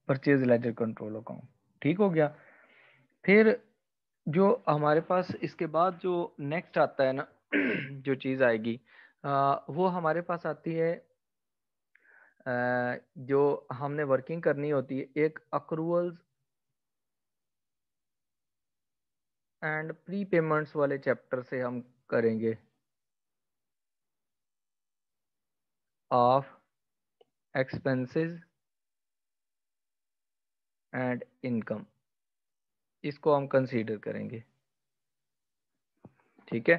Purchase laser control account ठीक हो गया। फिर जो हमारे पास इसके बाद जो नेक्स्ट आता है ना जो चीज़ आएगी वो हमारे पास आती है जो हमने वर्किंग करनी होती है एक अक्रूवल्स एंड प्री पेमेंट्स वाले चैप्टर से हम करेंगे ऑफ एक्सपेंसेस एंड इनकम, इसको हम कंसीडर करेंगे। ठीक है,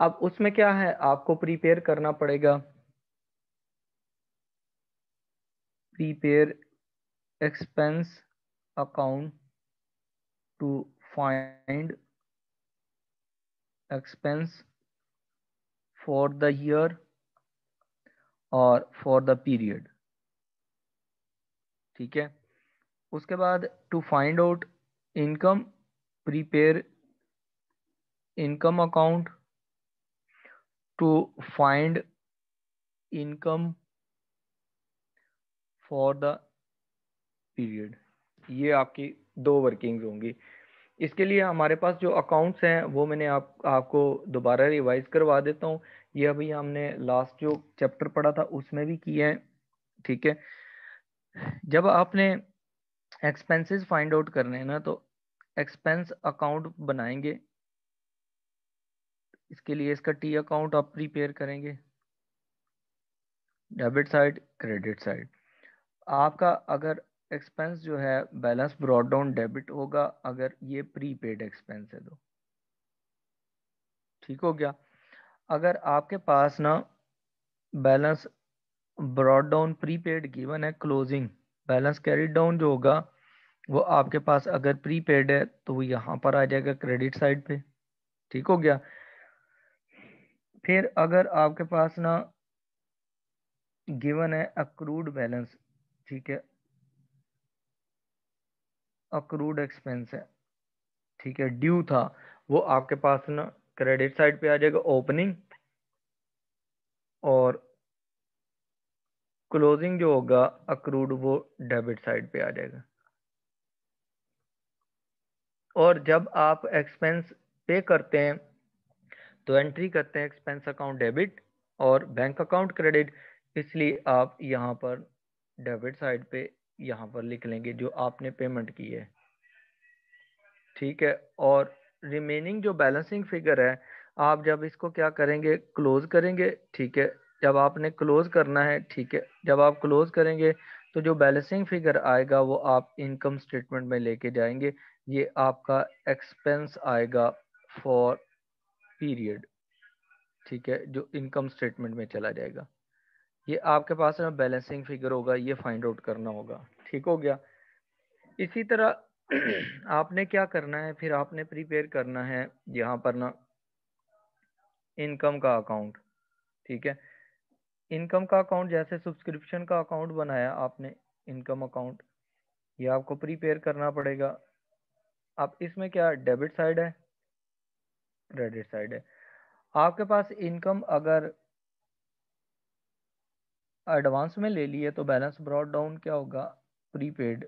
अब उसमें क्या है आपको प्रिपेयर करना पड़ेगा, prepare expense account to find expense for the year और फॉर द पीरियड। ठीक है, उसके बाद to find out income, prepare income account to find income for the period. ये आपकी दो वर्किंग्स होंगी। इसके लिए हमारे पास जो अकाउंट्स हैं वो मैंने आपको दोबारा रिवाइज करवा देता हूँ। ये अभी हमने लास्ट जो चैप्टर पढ़ा था उसमें भी किया है। ठीक है, जब आपने एक्सपेंसेस फाइंड आउट करने हैं ना तो एक्सपेंस अकाउंट बनाएंगे। इसके लिए इसका टी अकाउंट आप प्रिपेयर करेंगे, डेबिट साइड क्रेडिट साइड। आपका अगर एक्सपेंस जो है बैलेंस ब्रॉड डाउन डेबिट होगा अगर ये प्रीपेड एक्सपेंस है तो। ठीक हो गया, अगर आपके पास ना balance brought down prepaid given है क्लोजिंग, बैलेंस कैरी डाउन जो होगा वो आपके पास अगर प्रीपेड है तो वो यहाँ पर आ जाएगा क्रेडिट साइड पे। ठीक हो गया, फिर अगर आपके पास ना गिवन है अक्रूड बैलेंस, ठीक है, अक्रूड एक्सपेंस है, ठीक है, ड्यू था, वो आपके पास ना क्रेडिट साइड पे आ जाएगा ओपनिंग, और क्लोजिंग जो होगा अक्रूड वो डेबिट साइड पे आ जाएगा। और जब आप एक्सपेंस पे करते हैं तो एंट्री करते हैं एक्सपेंस अकाउंट डेबिट और बैंक अकाउंट क्रेडिट, इसलिए आप यहाँ पर डेबिट साइड पे यहाँ पर लिख लेंगे जो आपने पेमेंट की है। ठीक है, और रिमेनिंग जो बैलेंसिंग फिगर है आप जब इसको क्या करेंगे क्लोज करेंगे। ठीक है, जब आपने क्लोज करना है, ठीक है, जब आप क्लोज करेंगे तो जो बैलेंसिंग फिगर आएगा वो आप इनकम स्टेटमेंट में लेके जाएंगे। ये आपका एक्सपेंस आएगा फॉर पीरियड। ठीक है, जो इनकम स्टेटमेंट में चला जाएगा, ये आपके पास ना बैलेंसिंग फिगर होगा, ये फाइंड आउट करना होगा। ठीक हो गया, इसी तरह आपने क्या करना है फिर आपने प्रिपेयर करना है यहाँ पर ना इनकम का अकाउंट। ठीक है, इनकम का अकाउंट जैसे सब्सक्रिप्शन का अकाउंट बनाया आपने, इनकम अकाउंट ये आपको प्रिपेयर करना पड़ेगा। अब इसमें क्या डेबिट साइड है क्रेडिट साइड है। आपके पास इनकम अगर एडवांस में ले लिए तो बैलेंस ब्रॉड डाउन क्या होगा प्रीपेड।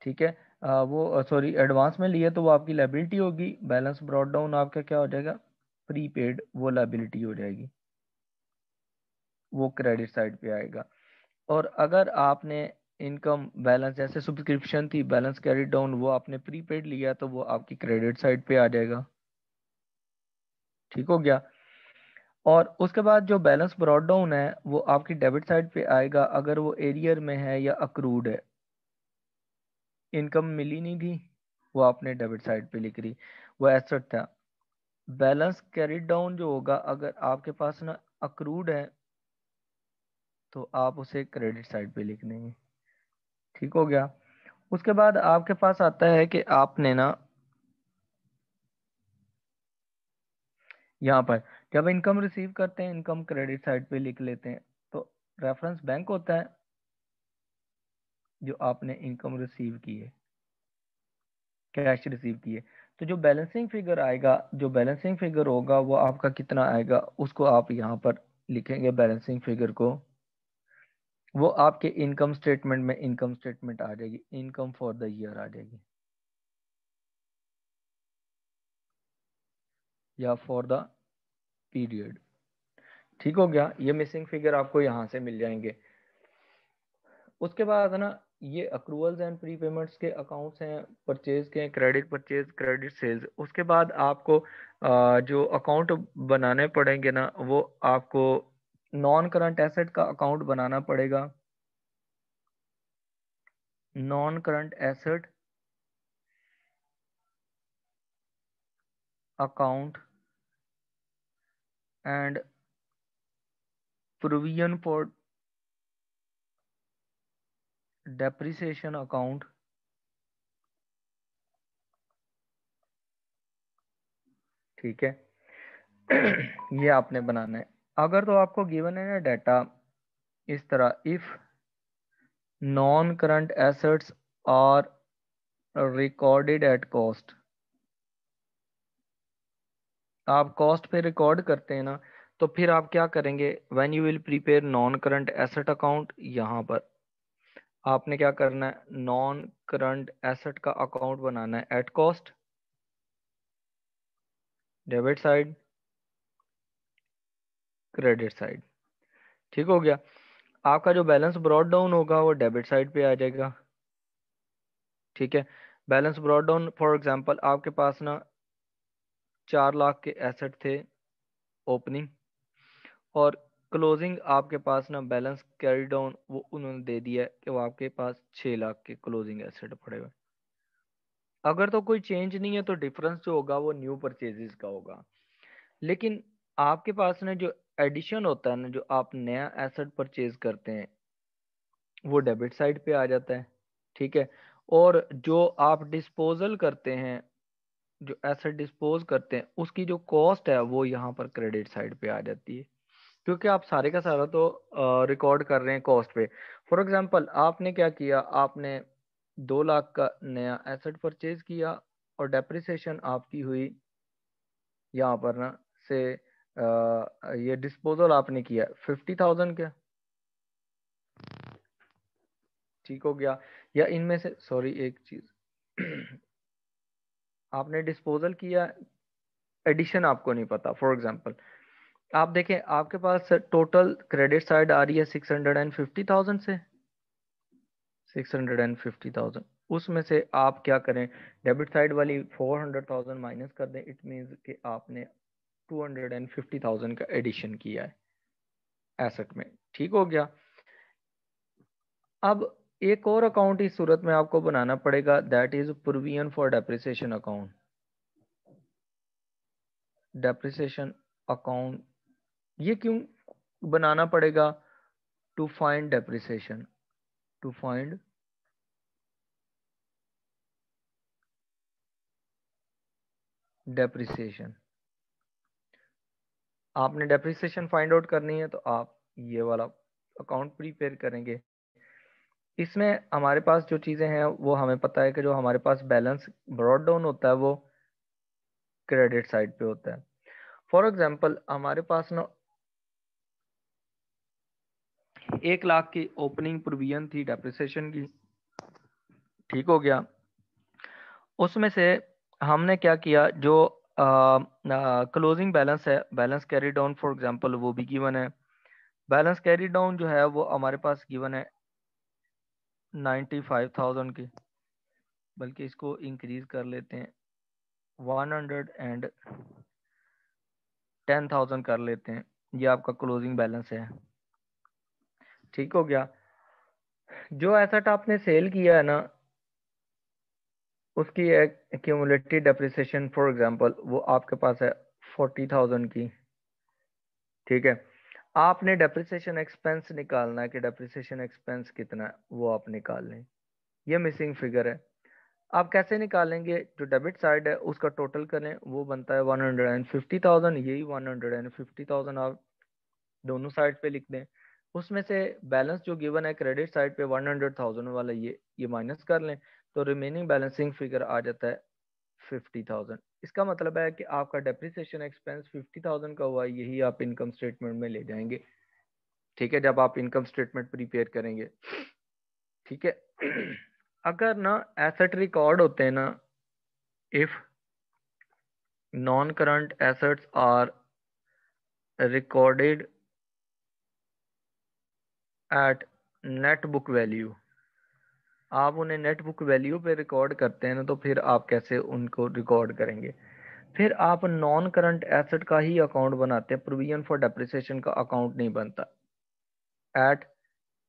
ठीक है, वो सॉरी एडवांस में लिए तो वो आपकी लायबिलिटी होगी, बैलेंस ब्रॉड डाउन आपका क्या हो जाएगा प्रीपेड, वो लायबिलिटी हो जाएगी, वो क्रेडिट साइड पे आएगा। और अगर आपने इनकम बैलेंस जैसे सब्सक्रिप्शन थी बैलेंस कैरी डाउन वो आपने प्रीपेड लिया तो वो आपकी क्रेडिट साइड पे आ जाएगा। ठीक हो गया, और उसके बाद जो बैलेंस ब्रॉड डाउन है वो आपकी डेबिट साइड पे आएगा अगर वो एरियर में है या अक्रूड है। इनकम मिली नहीं थी वो आपने डेबिट साइड पे लिख रही, वो एसेट था। बैलेंस कैरिड डाउन जो होगा अगर आपके पास ना अक्रूड है तो आप उसे क्रेडिट साइड पे लिख देंगे। ठीक हो गया, उसके बाद आपके पास आता है कि आपने ना यहाँ पर जब इनकम रिसीव करते हैं, इनकम क्रेडिट साइड पे लिख लेते हैं, तो रेफरेंस बैंक होता है जो आपने इनकम रिसीव की है, कैश रिसीव की है। तो जो बैलेंसिंग फिगर आएगा, जो बैलेंसिंग फिगर होगा वो आपका कितना आएगा, उसको आप यहाँ पर लिखेंगे बैलेंसिंग फिगर को। वो आपके इनकम स्टेटमेंट में इनकम स्टेटमेंट आ जाएगी, इनकम फॉर द ईयर आ जाएगी, या फॉर द पीरियड। ठीक हो गया, ये मिसिंग फिगर आपको यहाँ से मिल जाएंगे। उसके बाद ना ये अक्रूवल्स एंड प्री पेमेंट्स के अकाउंट्स हैं, परचेज के, क्रेडिट परचेज, क्रेडिट सेल्स। उसके बाद आपको जो अकाउंट बनाने पड़ेंगे ना, वो आपको नॉन करंट एसेट का अकाउंट बनाना पड़ेगा। Non current asset account and provision for depreciation account. ठीक है, ये आपने बनाना है। अगर तो आपको गिवन है ना डाटा इस तरह, if non current assets are recorded at cost, आप कॉस्ट पे रिकॉर्ड करते हैं ना, तो फिर आप क्या करेंगे, when you will prepare non current asset account, यहाँ पर आपने क्या करना है, नॉन करंट एसेट का अकाउंट बनाना है at cost, debit side, credit side. ठीक हो गया, आपका जो बैलेंस ब्रॉड डाउन होगा वो डेबिट साइड पे आ जाएगा। ठीक है, balance brought down for example आपके पास ना 4 लाख के एसेट थे ओपनिंग, और क्लोजिंग आपके पास ना बैलेंस कैरी डाउन वो उन्होंने दे दिया है कि वो आपके पास 6 लाख के क्लोजिंग एसेट पड़े हुए। अगर तो कोई चेंज नहीं है तो डिफरेंस जो होगा वो न्यू परचेजेस का होगा। लेकिन आपके पास ना जो एडिशन होता है ना, जो आप नया एसेट परचेज करते हैं, वो डेबिट साइड पे आ जाता है। ठीक है, और जो आप डिस्पोजल करते हैं, जो एसेट डिस्पोज करते हैं, उसकी जो कॉस्ट है वो यहाँ पर क्रेडिट साइड पे आ जाती है, क्योंकि आप सारे का सारा तो रिकॉर्ड कर रहे हैं कॉस्ट पे। फॉर एग्जांपल आपने क्या किया, आपने 2 लाख का नया एसेट परचेज किया, और डेप्रिसिएशन आपकी हुई यहाँ पर ना से ये डिस्पोजल आपने किया 50,000 का। ठीक हो गया, या इनमें से सॉरी एक चीज आपने डिस्पोजल किया, एडिशन आपको नहीं पता। फॉर एग्जांपल आप देखें, आपके पास टोटल क्रेडिट साइड आ रही है 650,000 से, 650,000, उसमें से आप क्या करें, डेबिट साइड वाली 400,000 माइनस कर दें, इट मीन्स कि आपने 250,000 का एडिशन किया है एसेट में। ठीक हो गया, अब एक और अकाउंट इस सूरत में आपको बनाना पड़ेगा, that is provision for depreciation account. Depreciation account ये क्यों बनाना पड़ेगा, to find depreciation, to find depreciation. आपने डेप्रिसिएशन फाइंड आउट करनी है तो आप ये वाला अकाउंट प्रिपेयर करेंगे। इसमें हमारे पास जो चीज़ें हैं वो हमें पता है कि जो हमारे पास बैलेंस ब्रॉड डाउन होता है वो क्रेडिट साइड पे होता है। फॉर एग्जांपल हमारे पास ना 1 लाख की ओपनिंग प्रोविजन थी डेप्रिसिएशन की। ठीक हो गया, उसमें से हमने क्या किया, जो क्लोजिंग बैलेंस है, balance carry down for example वो भी गिवन है। बैलेंस कैरी डाउन जो है वो हमारे पास गिवन है 95,000 की, बल्कि इसको इंक्रीज कर लेते हैं, 110,000 कर लेते हैं, ये आपका क्लोजिंग बैलेंस है। ठीक हो गया, जो एसेट आपने सेल किया है ना, उसकी एक्यूमुलेटेड डेप्रिसिएशन फॉर एग्जांपल वो आपके पास है 40,000 की। ठीक है, आपने डेप्रिसिएशन एक्सपेंस निकालना है कि डेप्रिसिएशन एक्सपेंस कितना है, वो आप निकाल लें। ये मिसिंग फिगर है। आप कैसे निकालेंगे? जो डेबिट साइड है उसका टोटल करें, वो बनता है 150,000। यही 150,000 आप दोनों साइड पे लिख दें। उसमें से बैलेंस जो गिवन है क्रेडिट साइड पे 100,000 वाला, ये माइनस कर लें, तो रिमेनिंग बैलेंसिंग फिगर आ जाता है 50,000। इसका मतलब है कि आपका डेप्रिसिएशन एक्सपेंस 50,000 का हुआ, यही आप इनकम स्टेटमेंट में ले जाएंगे। ठीक है, जब आप इनकम स्टेटमेंट प्रिपेयर करेंगे। ठीक है। अगर ना एसेट रिकॉर्ड होते हैं ना, if non current assets are recorded at net book value, आप उन्हें नेट बुक वैल्यू पे रिकॉर्ड करते हैं ना, तो फिर आप कैसे उनको रिकॉर्ड करेंगे? फिर आप नॉन करंट एसेट का ही अकाउंट बनाते हैं, प्रोविजन फॉर डेप्रिसिएशन का अकाउंट नहीं बनता एट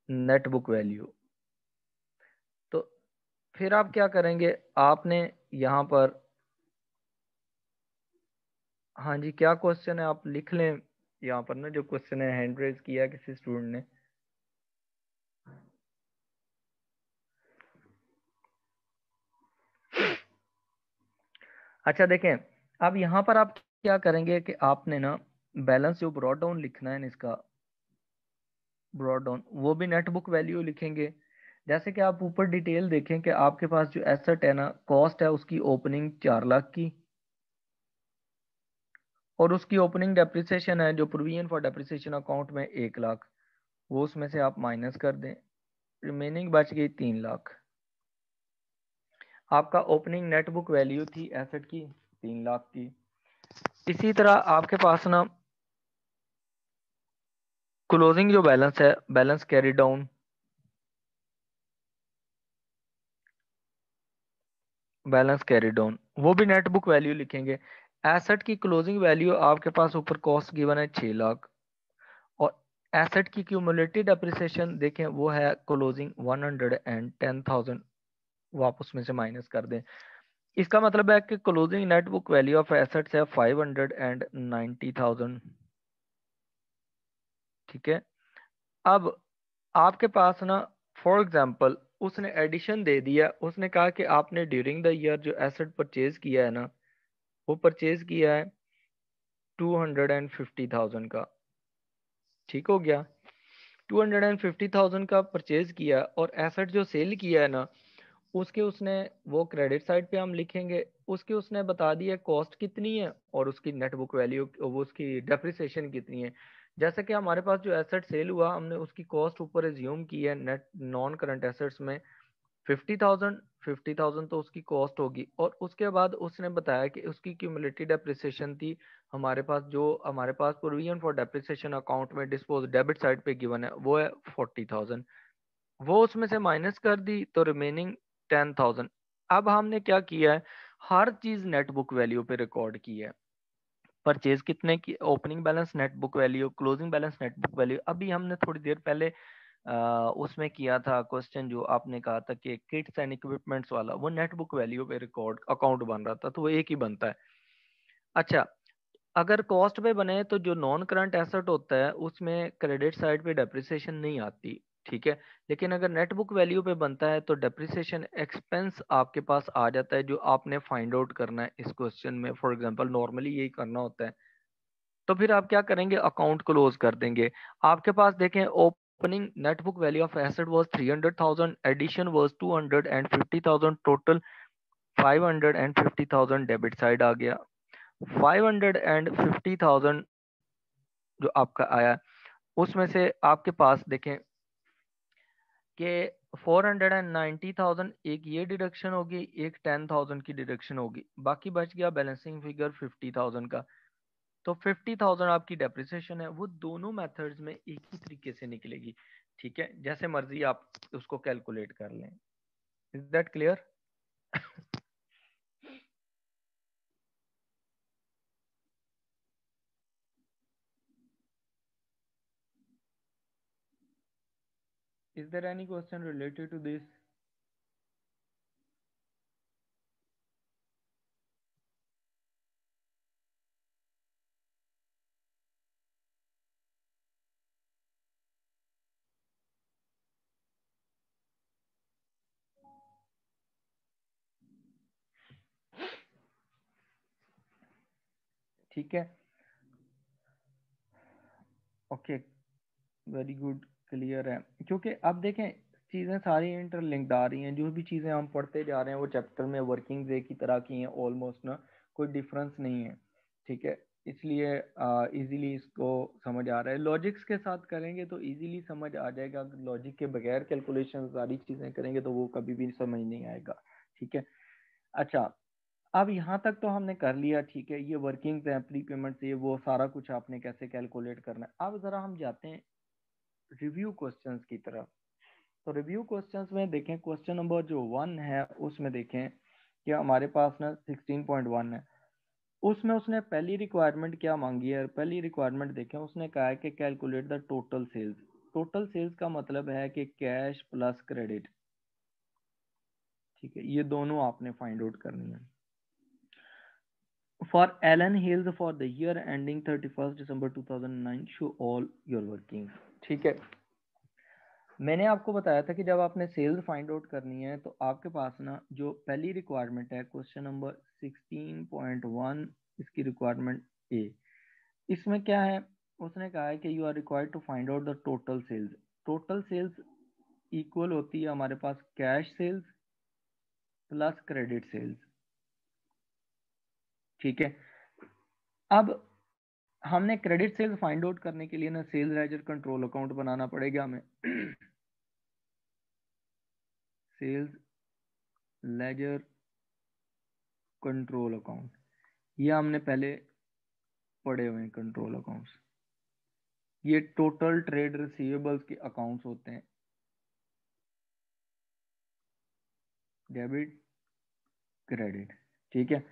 नेट बुक वैल्यू। तो फिर आप क्या करेंगे? आपने यहाँ पर, हाँ जी, क्या क्वेश्चन है आप लिख लें यहाँ पर ना, जो क्वेश्चन है हैंड रेज किया किसी स्टूडेंट ने। अच्छा देखें, अब यहाँ पर आप क्या करेंगे कि आपने ना बैलेंस जो ब्रॉड डाउन लिखना है ना, इसका ब्रॉड डाउन, वो भी नेट बुक वैल्यू लिखेंगे। जैसे कि आप ऊपर डिटेल देखें कि आपके पास जो एसेट है ना, कॉस्ट है उसकी ओपनिंग 4 लाख की, और उसकी ओपनिंग डेप्रिसिएशन है जो प्रोविजन फॉर डेप्रिसिएशन अकाउंट में 1 लाख, वो उसमें से आप माइनस कर दें, रिमेनिंग बच गई 3 लाख। आपका ओपनिंग नेट बुक वैल्यू थी एसेट की 3 लाख की। इसी तरह आपके पास ना क्लोजिंग जो बैलेंस है, balance carry down, balance carry down, वो भी नेट बुक वैल्यू लिखेंगे। एसेट की क्लोजिंग वैल्यू आपके पास ऊपर कॉस्ट गिवन है 6 लाख, और एसेट की क्यूमुलेटिव डेप्रिसिएशन देखें वो है क्लोजिंग 110,000, वो आप उसमें से माइनस कर दें। इसका मतलब है कि closing net book value of assets है 590,000। ठीक है। अब आपके पास ना, फॉर एग्जांपल उसने एडिशन दे दिया, उसने कहा कि आपने ड्यूरिंग द ईयर जो एसेट परचेज किया है ना, वो परचेज किया है 250,000 का। ठीक हो गया, 250,000 का परचेज किया, और एसेट जो सेल किया है ना, उसके उसने, वो क्रेडिट साइड पे हम लिखेंगे, उसके उसने बता दिया कॉस्ट कितनी है और उसकी नेट बुक वैल्यू, वो उसकी डेप्रिसिएशन कितनी है। जैसे कि हमारे पास जो एसेट सेल हुआ, हमने उसकी कॉस्ट ऊपर एज्यूम की है नेट नॉन करंट एसेट्स में 50,000। 50,000 तो उसकी कॉस्ट होगी, और उसके बाद उसने बताया कि उसकी क्यूमुलेटिव डेप्रिसिएशन थी, हमारे पास जो हमारे पास प्रोविजन फॉर डेप्रिसिएशन अकाउंट में डिस्पोज डेबिट साइड पे गिवन है वो है 40,000, वो उसमें से माइनस कर दी, तो रिमेनिंग 10,000। अब हमने क्या किया है, हर चीज नेट बुक वैल्यू पे रिकॉर्ड की है। परचेज कितने की, opening balance net book value, closing balance net book value. अभी हमने थोड़ी देर पहले उसमें किया था क्वेश्चन, जो आपने कहा था कि किट्स एंड इक्विपमेंट्स वाला, वो नेट बुक वैल्यू पे रिकॉर्ड अकाउंट बन रहा था, तो वो एक ही बनता है। अच्छा, अगर कॉस्ट पे बने तो जो नॉन करंट एसेट होता है उसमें क्रेडिट साइड पे डेप्रिसिएशन नहीं आती। ठीक है। लेकिन अगर नेट बुक वैल्यू पे बनता है तो डेप्रिसिएशन एक्सपेंस आपके पास आ जाता है, जो आपने फाइंड आउट करना है इस क्वेश्चन में। फॉर एग्जांपल नॉर्मली यही करना होता है। तो फिर आप क्या करेंगे, अकाउंट क्लोज कर देंगे। आपके पास देखें, opening net book value of asset was 300,000, addition was 250,000, total 550,000 debit side आ गया। 550,000 जो आपका आया, उसमें से आपके पास देखें कि 490,000 एक ये डिडक्शन होगी, एक 10,000 की डिडक्शन होगी, बाकी बच गया बैलेंसिंग फिगर 50,000 का। तो 50,000 आपकी डेप्रिसिएशन है, वो दोनों मेथड्स में एक ही तरीके से निकलेगी। ठीक है, जैसे मर्जी आप उसको कैलकुलेट कर लें। Is that clear? Is there any question related to this? ठीक है, ओके, वेरी गुड, क्लियर है। क्योंकि अब देखें चीज़ें सारी इंटरलिंक्ड आ रही हैं, जो भी चीज़ें हम पढ़ते जा रहे हैं वो चैप्टर में वर्किंग एक ही तरह की हैं ऑलमोस्ट ना, कोई डिफरेंस नहीं है, ठीक है। इसलिए इजीली इसको समझ आ रहा है। लॉजिक्स के साथ करेंगे तो इजीली समझ आ जाएगा, लॉजिक के बगैर कैलकुलेशन सारी चीज़ें करेंगे तो वो कभी भी समझ नहीं आएगा, ठीक है। अच्छा, अब यहाँ तक तो हमने कर लिया, ठीक है, ये वर्किंग है, प्री पेमेंट ये वो सारा कुछ आपने कैसे कैलकुलेट करना है। अब ज़रा हम जाते हैं रिव्यू क्वेश्चंस की तरफ। तो रिव्यू क्वेश्चंस में देखें, क्वेश्चन नंबर जो 1 है उसमें देखें कि हमारे पास ना 16.1 है, उसमें उसने पहली रिक्वायरमेंट क्या मांगी है। पहली रिक्वायरमेंट देखें, उसने कहा है कि calculate the total sales. Total sales का मतलब है कि कैश प्लस क्रेडिट, ठीक है, ये दोनों आपने फाइंड आउट करनी है। For Allen Hills for the year ending 31 December 2009 show all your working, ठीक है। मैंने आपको बताया था कि जब आपने सेल्स फाइंड आउट करनी है तो आपके पास ना जो पहली रिक्वायरमेंट है क्वेश्चन नंबर 16.1, इसकी रिक्वायरमेंट ए, इसमें क्या है, उसने कहा है कि you are required to find out the total sales. Total sales equal होती है हमारे पास cash sales plus credit sales, ठीक है। अब हमने क्रेडिट सेल्स फाइंड आउट करने के लिए ना सेल्स लेजर कंट्रोल अकाउंट बनाना पड़ेगा हमें। सेल्स लेजर कंट्रोल अकाउंट, ये हमने पहले पड़े हुए हैं कंट्रोल अकाउंट्स। ये टोटल ट्रेड रिसीवेबल्स के अकाउंट्स होते हैं, डेबिट क्रेडिट, ठीक है।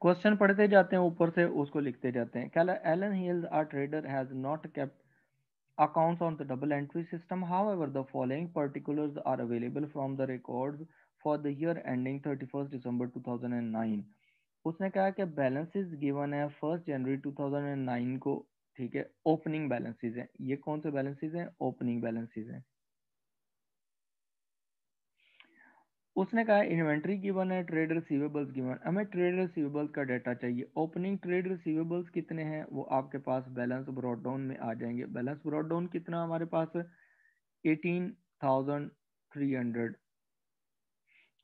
क्वेश्चन पढ़ते जाते हैं ऊपर से, उसको लिखते जाते हैं। Allen Hills are trader has not kept accounts on the double entry system. However, the following particulars are available from the records for the year ending 31st December 2009. उसने कहा कि बैलेंसेस गिवन है 1 जनवरी 2009 को, ठीक है, ओपनिंग बैलेंसेस हैं। ये कौन से बैलेंसेस हैं? ओपनिंग बैलेंसेस हैं। उसने कहा इन्वेंट्री गिवन है, ट्रेड रिसीवेबल्स गिवन, हमें ट्रेड रिसीवेबल्स का डाटा चाहिए। ओपनिंग ट्रेड रिसीवेबल्स कितने हैं वो आपके पास बैलेंस ब्रॉट डाउन में आ जाएंगे। बैलेंस ब्रॉट डाउन कितना हमारे पास 18,300।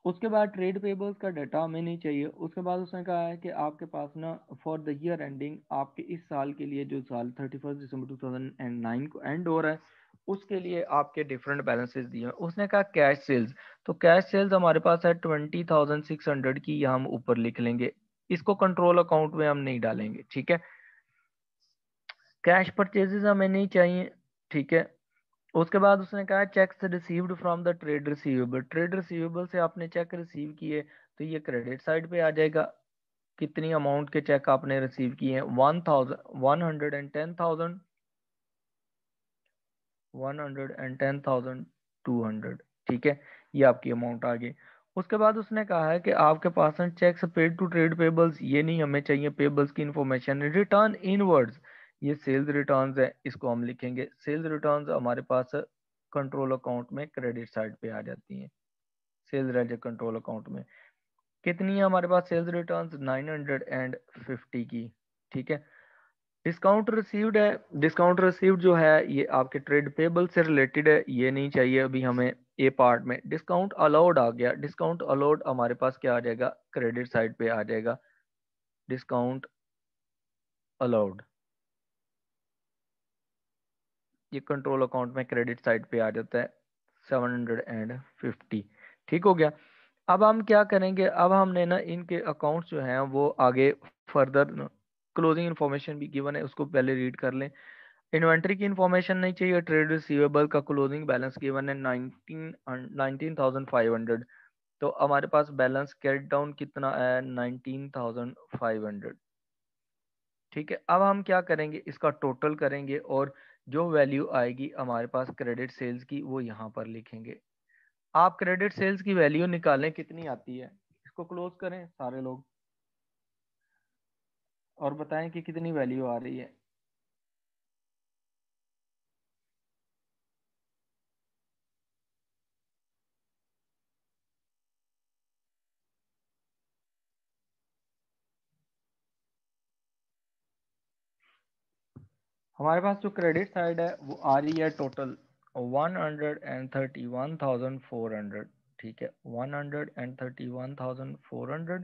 उसके बाद ट्रेड पेबल्स का डाटा हमें नहीं चाहिए। उसके बाद उसने कहा है कि आपके पास ना फॉर द ईयर एंडिंग, आपके इस साल के लिए जो साल 31 दिसंबर 2009 को एंड हो रहा है उसके लिए आपके डिफरेंट बैलेंसेस दिए हैं। उसने कहा कैश सेल्स, तो कैश सेल्स हमारे पास है 20,600 की, ये हम ऊपर लिख लेंगे, इसको कंट्रोल अकाउंट में हम नहीं डालेंगे, ठीक है। कैश परचेजेस हमें नहीं चाहिए, ठीक है। उसके बाद उसने कहा cheques received from the trade receivable, trade receivable से आपने चेक रिसीव किए तो ये क्रेडिट साइड पे आ जाएगा। कितनी अमाउंट के चेक आपने रिसीव किए हैं? 110,000, 110,200, ठीक है, ये आपकी अमाउंट आ गई। उसके बाद उसने कहा है कि आपके पास cheques paid to trade payables, ये नहीं हमें चाहिए, पेबल्स की इंफॉर्मेशन। रिटर्न इनवर्ड्स, ये सेल्स रिटर्न्स है, इसको हम लिखेंगे। सेल्स रिटर्न्स हमारे पास कंट्रोल अकाउंट में क्रेडिट साइड पे आ जाती हैं, सेल्स लेजर कंट्रोल अकाउंट में। कितनी है हमारे पास सेल्स रिटर्न्स? 950 की, ठीक है। डिस्काउंट रिसीव्ड है, डिस्काउंट रिसीव्ड जो है ये आपके ट्रेड पेबल से रिलेटेड है, ये नहीं चाहिए अभी हमें। ए पार्ट में डिस्काउंट अलाउड आ गया, डिस्काउंट अलाउड हमारे पास क्या आ जाएगा? क्रेडिट साइड पे आ जाएगा, डिस्काउंट अलाउड, ये कंट्रोल अकाउंट में क्रेडिट साइड पे आ जाता है 750, ठीक हो गया। अब हम क्या करेंगे, अब हमने ना इनके अकाउंट्स जो हैं वो आगे फर्दर, क्लोजिंग इन्फॉर्मेशन भी गिवन है उसको पहले रीड कर लें। इन्वेंट्री की इंफॉर्मेशन नहीं चाहिए, ट्रेड रिसीवेबल का क्लोजिंग बैलेंस गिवन है 19,500, तो हमारे पास बैलेंस कैरी डाउन कितना है? 19,500, ठीक है। अब हम क्या करेंगे, इसका टोटल करेंगे और जो वैल्यू आएगी हमारे पास क्रेडिट सेल्स की वो यहाँ पर लिखेंगे। आप क्रेडिट सेल्स की वैल्यू निकालें कितनी आती है, इसको क्लोज करें सारे लोग और बताएं कि कितनी वैल्यू आ रही है। हमारे पास जो क्रेडिट साइड है वो आ रही है टोटल 131,400, ठीक है, 131,400।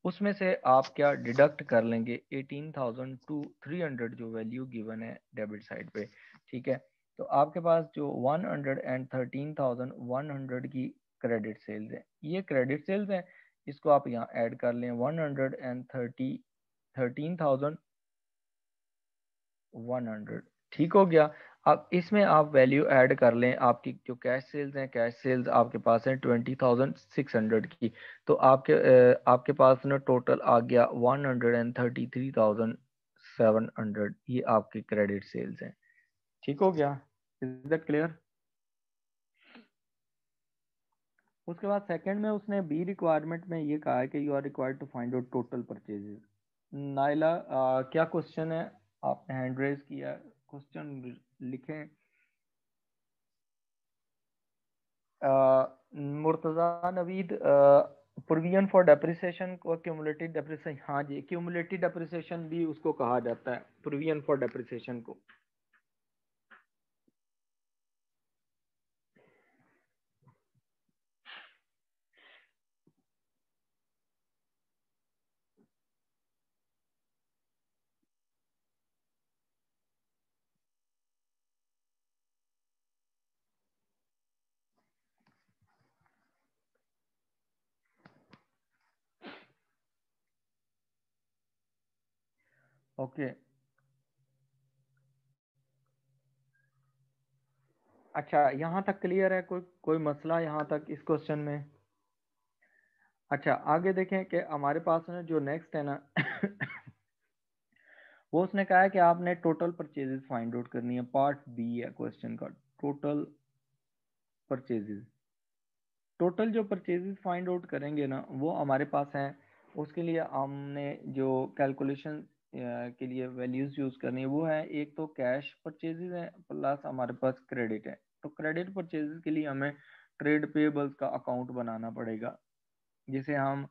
उसमें से आप क्या डिडक्ट कर लेंगे 18,300 जो वैल्यू गिवन है डेबिट साइड पे, ठीक है। तो आपके पास जो 113,100 की क्रेडिट सेल्स है, ये क्रेडिट सेल्स है, इसको आप यहाँ ऐड कर लें 113,100, ठीक हो गया। अब इसमें आप वैल्यू ऐड कर लें आपकी जो कैश सेल्स हैं, कैश सेल्स आपके पास हैं 20,600 की, तो आपके पास ना टोटल आ गया 133,700, ये आपकी क्रेडिट सेल्स हैं, ठीक हो गया। Is that clear? उसके बाद सेकंड में उसने बी रिक्वायरमेंट में ये कहा है कि you are required to find out total purchases. Naila, क्या क्वेश्चन है? आपने हैंड रेज किया, क्वेश्चन लिखें। Murtaza Naveed, provision for depreciation को क्यूमुलेटिव डेप्रिसिएशन, हाँ जी, क्यूमुलेटिव डेप्रिसिएशन भी उसको कहा जाता है, प्रोविजन फॉर डेप्रिसिएशन को। ओके, अच्छा, यहाँ तक क्लियर है? कोई कोई मसला यहाँ तक इस क्वेश्चन में? अच्छा, आगे देखें कि हमारे पास ना जो नेक्स्ट है ना वो उसने कहा है कि आपने टोटल परचेजेस फाइंड आउट करनी है, पार्ट बी है क्वेश्चन का, टोटल परचेजेस। टोटल जो परचेजेस फाइंड आउट करेंगे ना वो हमारे पास हैं, उसके लिए हमने जो कैलकुलेशन के लिए वैल्यूज यूज करनी है वो है, एक तो कैश परचेजेस है प्लस हमारे पास क्रेडिट है। तो क्रेडिट परचेजेस के लिए हमें ट्रेड पेबल्स का अकाउंट बनाना पड़ेगा, जिसे हम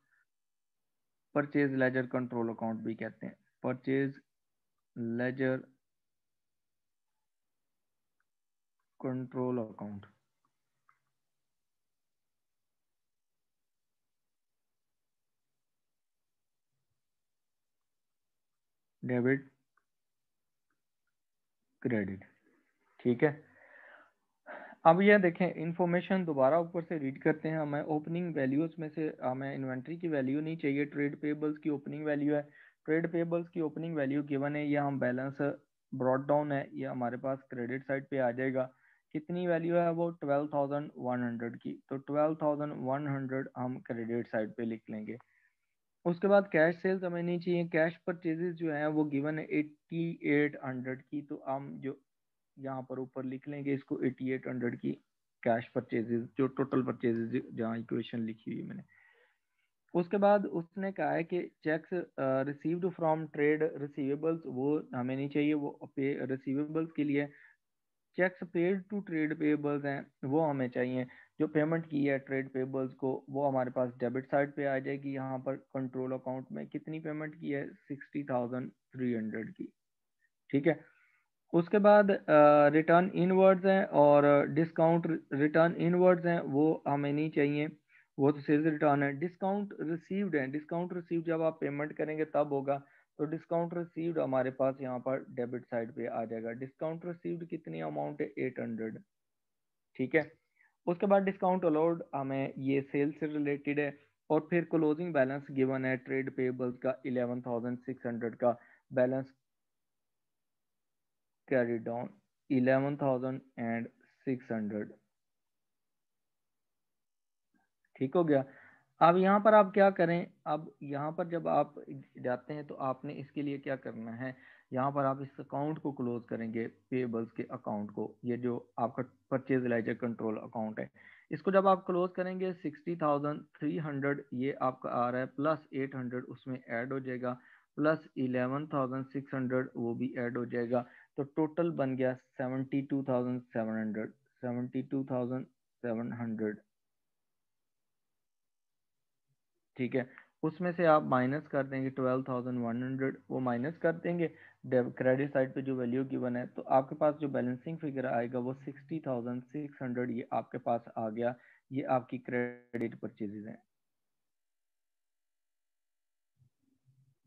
परचेज लेजर कंट्रोल अकाउंट भी कहते हैं, purchase laser control account, debit credit, ठीक है। अब ये देखें, इंफॉर्मेशन दोबारा ऊपर से रीड करते हैं। हमें ओपनिंग वैल्यूज में से हमें इन्वेंट्री की वैल्यू नहीं चाहिए, ट्रेड पेबल्स की ओपनिंग वैल्यू है। ट्रेड पेबल्स की ओपनिंग वैल्यू गिवन है, ये हम बैलेंस ब्रॉड डाउन है, ये हमारे पास क्रेडिट साइड पे आ जाएगा। कितनी वैल्यू है वो? 12,100 की, तो 12,100 हम क्रेडिट साइड पे लिख लेंगे। उसके बाद कैश सेल्स हमें नहीं चाहिए, कैश परचेजेस जो है वो गिवन है 8800 की, तो हम जो यहाँ पर ऊपर लिख लेंगे इसको 8800 की कैश परचेजेस, जो टोटल परचेजेस जहाँ इक्वेशन लिखी हुई है मैंने। उसके बाद उसने कहा है कि cheques received from trade receivables वो हमें नहीं चाहिए, वो पे रिसीवेबल्स के लिए cheques paid to trade payables हैं वो हमें चाहिए। जो पेमेंट की है ट्रेड पेबल्स को वो हमारे पास डेबिट साइड पे आ जाएगी। यहाँ पर कंट्रोल अकाउंट में कितनी पेमेंट की है? 60,300 की, ठीक है। उसके बाद रिटर्न इनवर्ड्स हैं और डिस्काउंट रिटर्न इनवर्ड्स हैं वो हमें नहीं चाहिए, वो तो सेल्स रिटर्न है। डिस्काउंट रिसीव्ड है, डिस्काउंट रिसीव्ड जब आप पेमेंट करेंगे तब होगा, तो डिस्काउंट रिसीव्ड हमारे पास यहाँ पर डेबिट साइड पे आ जाएगा। डिस्काउंट रिसीव्ड कितनी अमाउंट है? 800, ठीक है। उसके बाद डिस्काउंट अलाउड हमें ये सेल से रिलेटेड है। और फिर क्लोजिंग बैलेंस गिवन है ट्रेड पेबल्स का 11,600 का बैलेंस carried down 11,600, ठीक हो गया। अब यहाँ पर आप क्या करें, अब यहाँ पर जब आप जाते हैं तो आपने इसके लिए क्या करना है, यहाँ पर आप इस अकाउंट को क्लोज करेंगे, पेबल्स के अकाउंट को, ये जो आपका परचेज लेजर कंट्रोल अकाउंट है, इसको जब आप क्लोज करेंगे 60,300 ये आपका आ रहा है, प्लस 800 उसमें ऐड हो जाएगा, प्लस 11,600 वो भी ऐड हो जाएगा, तो टोटल बन गया 72,700, 72,700, ठीक है। उसमें से आप माइनस कर देंगे 12,100, वो माइनस कर देंगे क्रेडिट साइड पे जो वैल्यू गिवन है, तो आपके पास जो बैलेंसिंग फिगर आएगा वो 60,600 ये आपके पास आ गया। ये आपकी क्रेडिट परचेजेज हैं।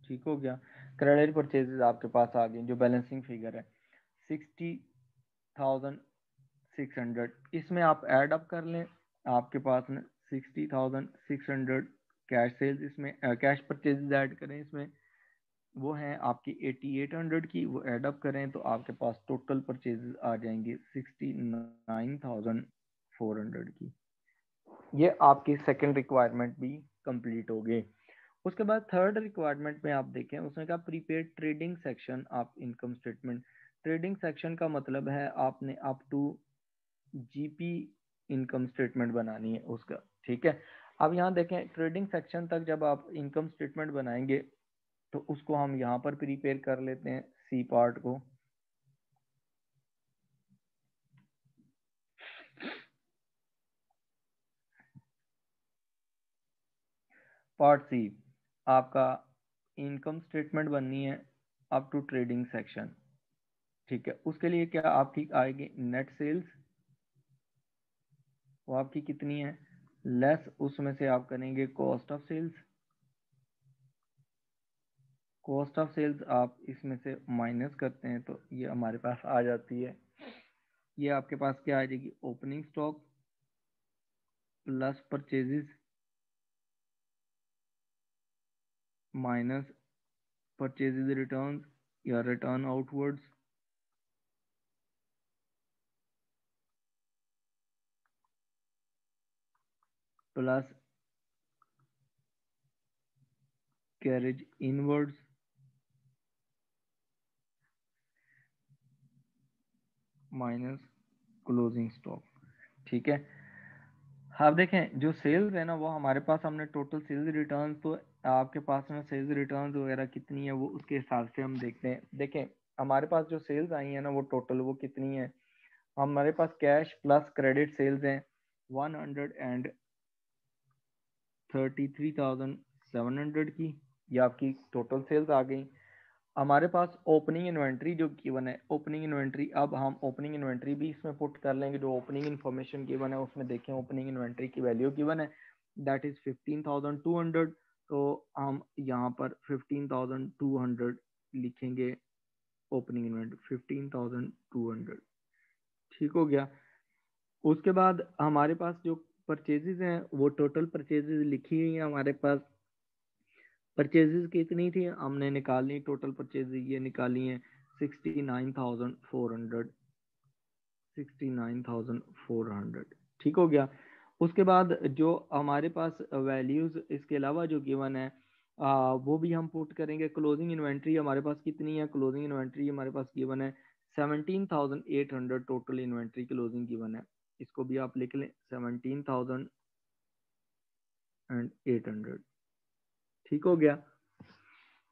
ठीक हो गया, क्रेडिट परचेजेज आपके पास आ गए जो बैलेंसिंग फिगर है 60,600। इसमें आप ऐड अप कर लें, आपके पास में 60,600 कैश सेल्स, इसमें कैश परचेजेज ऐड करें, इसमें वो हैं आपकी 8800 की, वो ऐड अप करें तो आपके पास टोटल परचेजेस आ जाएंगे 69,400 की। ये आपकी सेकंड रिक्वायरमेंट भी कंप्लीट हो गई। उसके बाद थर्ड रिक्वायरमेंट में आप देखें, उसने कहा prepaid trading section of income statement. Trading section का मतलब है आपने up to GP income statement बनानी है उसका। ठीक है, अब यहाँ देखें ट्रेडिंग सेक्शन तक जब आप इनकम स्टेटमेंट बनाएंगे तो उसको हम यहाँ पर प्रिपेयर कर लेते हैं सी पार्ट को। पार्ट सी आपका इनकम स्टेटमेंट बननी है अप टू ट्रेडिंग सेक्शन। ठीक है, उसके लिए क्या आपकी आएगी नेट सेल्स, वो आपकी कितनी है, लेस उसमें से आप करेंगे cost of sales. Cost of sales आप इसमें से माइनस करते हैं तो ये हमारे पास आ जाती है, ये आपके पास क्या आ जाएगी, opening stock plus purchases minus purchases return या return outwards plus carriage inwards minus closing stock. ठीक है, आप देखें जो सेल्स है ना वो हमारे पास, हमने टोटल सेल्स रिटर्न, तो आपके पास में सेल्स रिटर्न वगैरह कितनी है वो उसके हिसाब से हम देखते हैं। देखें हमारे पास जो सेल्स आई है ना वो टोटल वो कितनी है, हमारे पास कैश प्लस क्रेडिट सेल्स हैं 133,700 की, ये आपकी टोटल सेल्स आ गई। हमारे पास ओपनिंग इन्वेंट्री जो गिवन है, ओपनिंग इन्वेंट्री, अब हम ओपनिंग इन्वेंट्री भी इसमें पुट कर लेंगे, जो ओपनिंग इन्फॉर्मेशन गिवन है उसमें देखें ओपनिंग इन्वेंट्री की वैल्यू गिवन है दैट इज 15,200, तो हम यहाँ पर 15,200 लिखेंगे ओपनिंग इन्वेंट्री 15,200। ठीक हो गया, उसके बाद हमारे पास जो परचेजेस हैं वो टोटल परचेजेस लिखी हुई है हमारे पास। परचेजेस कितनी थी हमने निकाली, टोटल परचेजेस ये निकाली हैं 69,400, 69,400। ठीक हो गया, उसके बाद जो हमारे पास वैल्यूज इसके अलावा जो गिवन है वो भी हम पुट करेंगे। क्लोजिंग इन्वेंट्री हमारे पास कितनी है, क्लोजिंग इन्वेंट्री हमारे पास गिवन है 17,800, टोटल इन्वेंट्री क्लोजिंग गिवन है, इसको भी आप लिख लें 17,800। ठीक हो गया,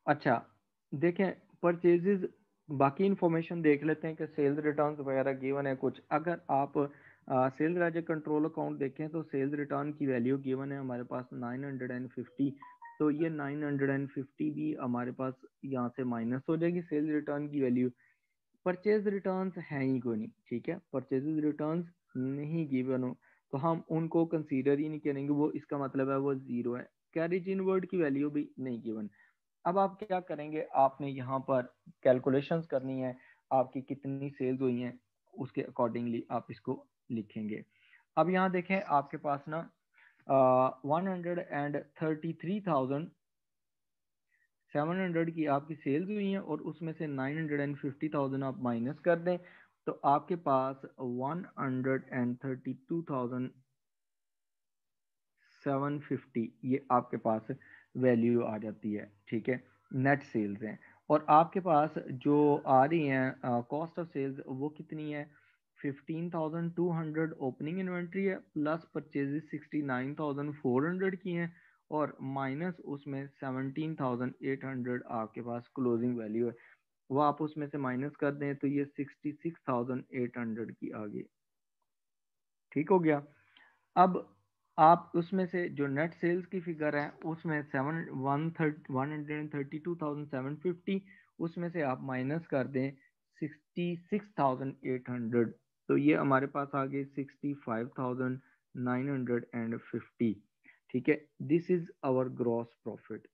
अच्छा देखें परचेजेस, बाकी इंफॉर्मेशन देख लेते हैं कि सेल्स रिटर्न्स वगैरह गिवन है कुछ। अगर आप सेल्स राइजर कंट्रोल अकाउंट देखें तो सेल्स रिटर्न की वैल्यू गिवन है हमारे पास 950, तो ये 950 भी हमारे पास यहाँ से माइनस हो जाएगी सेल्स रिटर्न की वैल्यू। परचेज रिटर्न्स हैं ही कोई नहीं, ठीक है, परचेज रिटर्न्स नहीं गिवन हो तो हम उनको कंसीडर ही नहीं करेंगे, वो इसका मतलब है वो जीरो है। कैरेज इनवर्ड की वैल्यू भी नहीं गिवन। अब आप क्या करेंगे, आपने यहाँ पर कैलकुलेशंस करनी है आपकी कितनी सेल्स हुई हैं, उसके अकॉर्डिंगली आप इसको लिखेंगे। अब यहाँ देखें आपके पास ना 133,700 की आपकी सेल्स हुई हैं और उसमें से 950,000 आप माइनस कर दें तो आपके पास 132,750 ये आपके पास वैल्यू आ जाती है। ठीक है, नेट सेल्स हैं, और आपके पास जो आ रही हैं कॉस्ट ऑफ सेल्स वो कितनी है, 15,200 ओपनिंग इन्वेंट्री है प्लस परचेजेस 69,400 की हैं और माइनस उसमें 17,800 आपके पास क्लोजिंग वैल्यू है, वो आप उसमें से माइनस कर दें तो ये 66,800 की आ गई। ठीक हो गया, अब आप उसमें से जो नेट सेल्स की फिगर है उसमें 132,750, उसमें से आप माइनस कर दें 66,800, तो ये हमारे पास आ गए 65,950। ठीक है, this is our gross profit.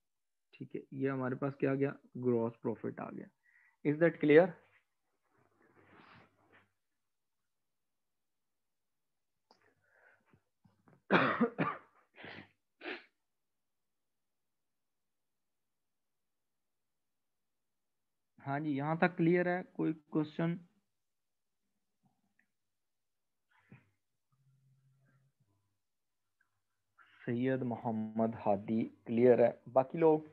ठीक है, ये हमारे पास क्या आ गया, ग्रॉस प्रॉफिट आ गया। Is that clear? हाँ जी, यहाँ तक क्लियर है? कोई क्वेश्चन? सैयद मोहम्मद हादी क्लियर है, बाकी लोग?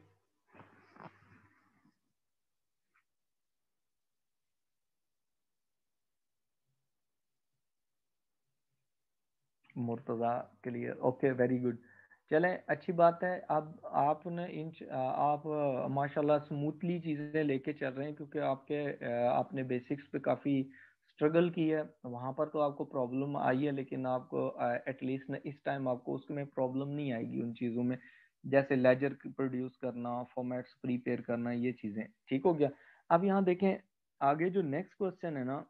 Murtaza clear, okay, very good. चलें, अच्छी बात है। अब आपने आप माशाल्लाह स्मूथली चीज़ें लेके चल रहे हैं, क्योंकि आपने बेसिक्स पे काफ़ी स्ट्रगल की है। वहाँ पर तो आपको प्रॉब्लम आई है, लेकिन आपको एटलीस्ट इस टाइम आपको उसमें प्रॉब्लम नहीं आएगी उन चीज़ों में, जैसे लेजर प्रोड्यूस करना, फॉर्मेट्स प्रिपेयर करना, ये चीज़ें ठीक हो गया। अब यहाँ देखें, आगे जो नेक्स्ट क्वेश्चन है ना,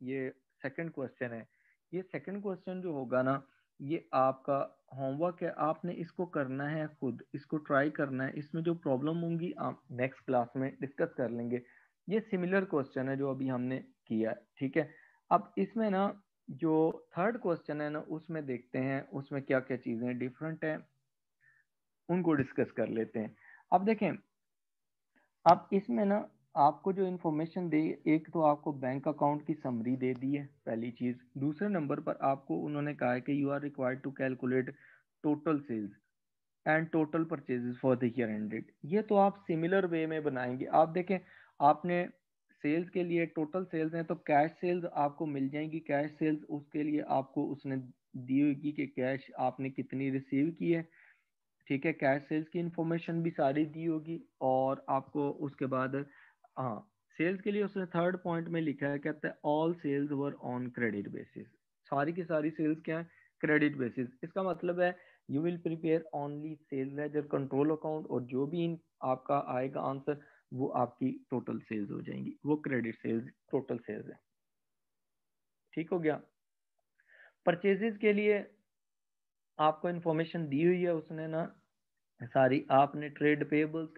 ये सेकंड क्वेश्चन है। ये सेकंड क्वेश्चन जो होगा ना, ये आपका होमवर्क है, आपने इसको करना है खुद, इसको ट्राई करना है। इसमें जो प्रॉब्लम होंगी आप नेक्स्ट क्लास में डिस्कस कर लेंगे। ये सिमिलर क्वेश्चन है जो अभी हमने किया है, ठीक है। अब इसमें ना जो थर्ड क्वेश्चन है ना, उसमें देखते हैं उसमें क्या क्या चीज़ें डिफरेंट हैं, उनको डिस्कस कर लेते हैं। अब देखें, अब इसमें ना आपको जो इन्फॉर्मेशन दे, एक तो आपको बैंक अकाउंट की समरी दे दी है पहली चीज। दूसरे नंबर पर आपको उन्होंने कहा है कि you are required to calculate total sales and total purchases for the year ended. ये तो आप सिमिलर वे में बनाएंगे। आप देखें, आपने सेल्स के लिए टोटल सेल्स हैं तो कैश सेल्स आपको मिल जाएंगी। कैश सेल्स उसके लिए आपको उसने दी होगी कि कैश आपने कितनी रिसीव की है, ठीक है। कैश सेल्स की इंफॉर्मेशन भी सारी दी होगी। और आपको उसके बाद हाँ, सेल्स के लिए उसने थर्ड पॉइंट में लिखा है, कहता है all sales were on credit basis. सारी की सारी सेल्स क्या है, क्रेडिट बेसिस। इसका मतलब है you will prepare only sales ledger control account, और जो भी आपका आएगा आंसर वो आपकी टोटल सेल्स हो जाएंगी, वो क्रेडिट सेल्स टोटल सेल्स है। ठीक हो गया। परचेजेस के लिए आपको इंफॉर्मेशन दी हुई है उसने ना सारी। आपने ट्रेड पेबल्स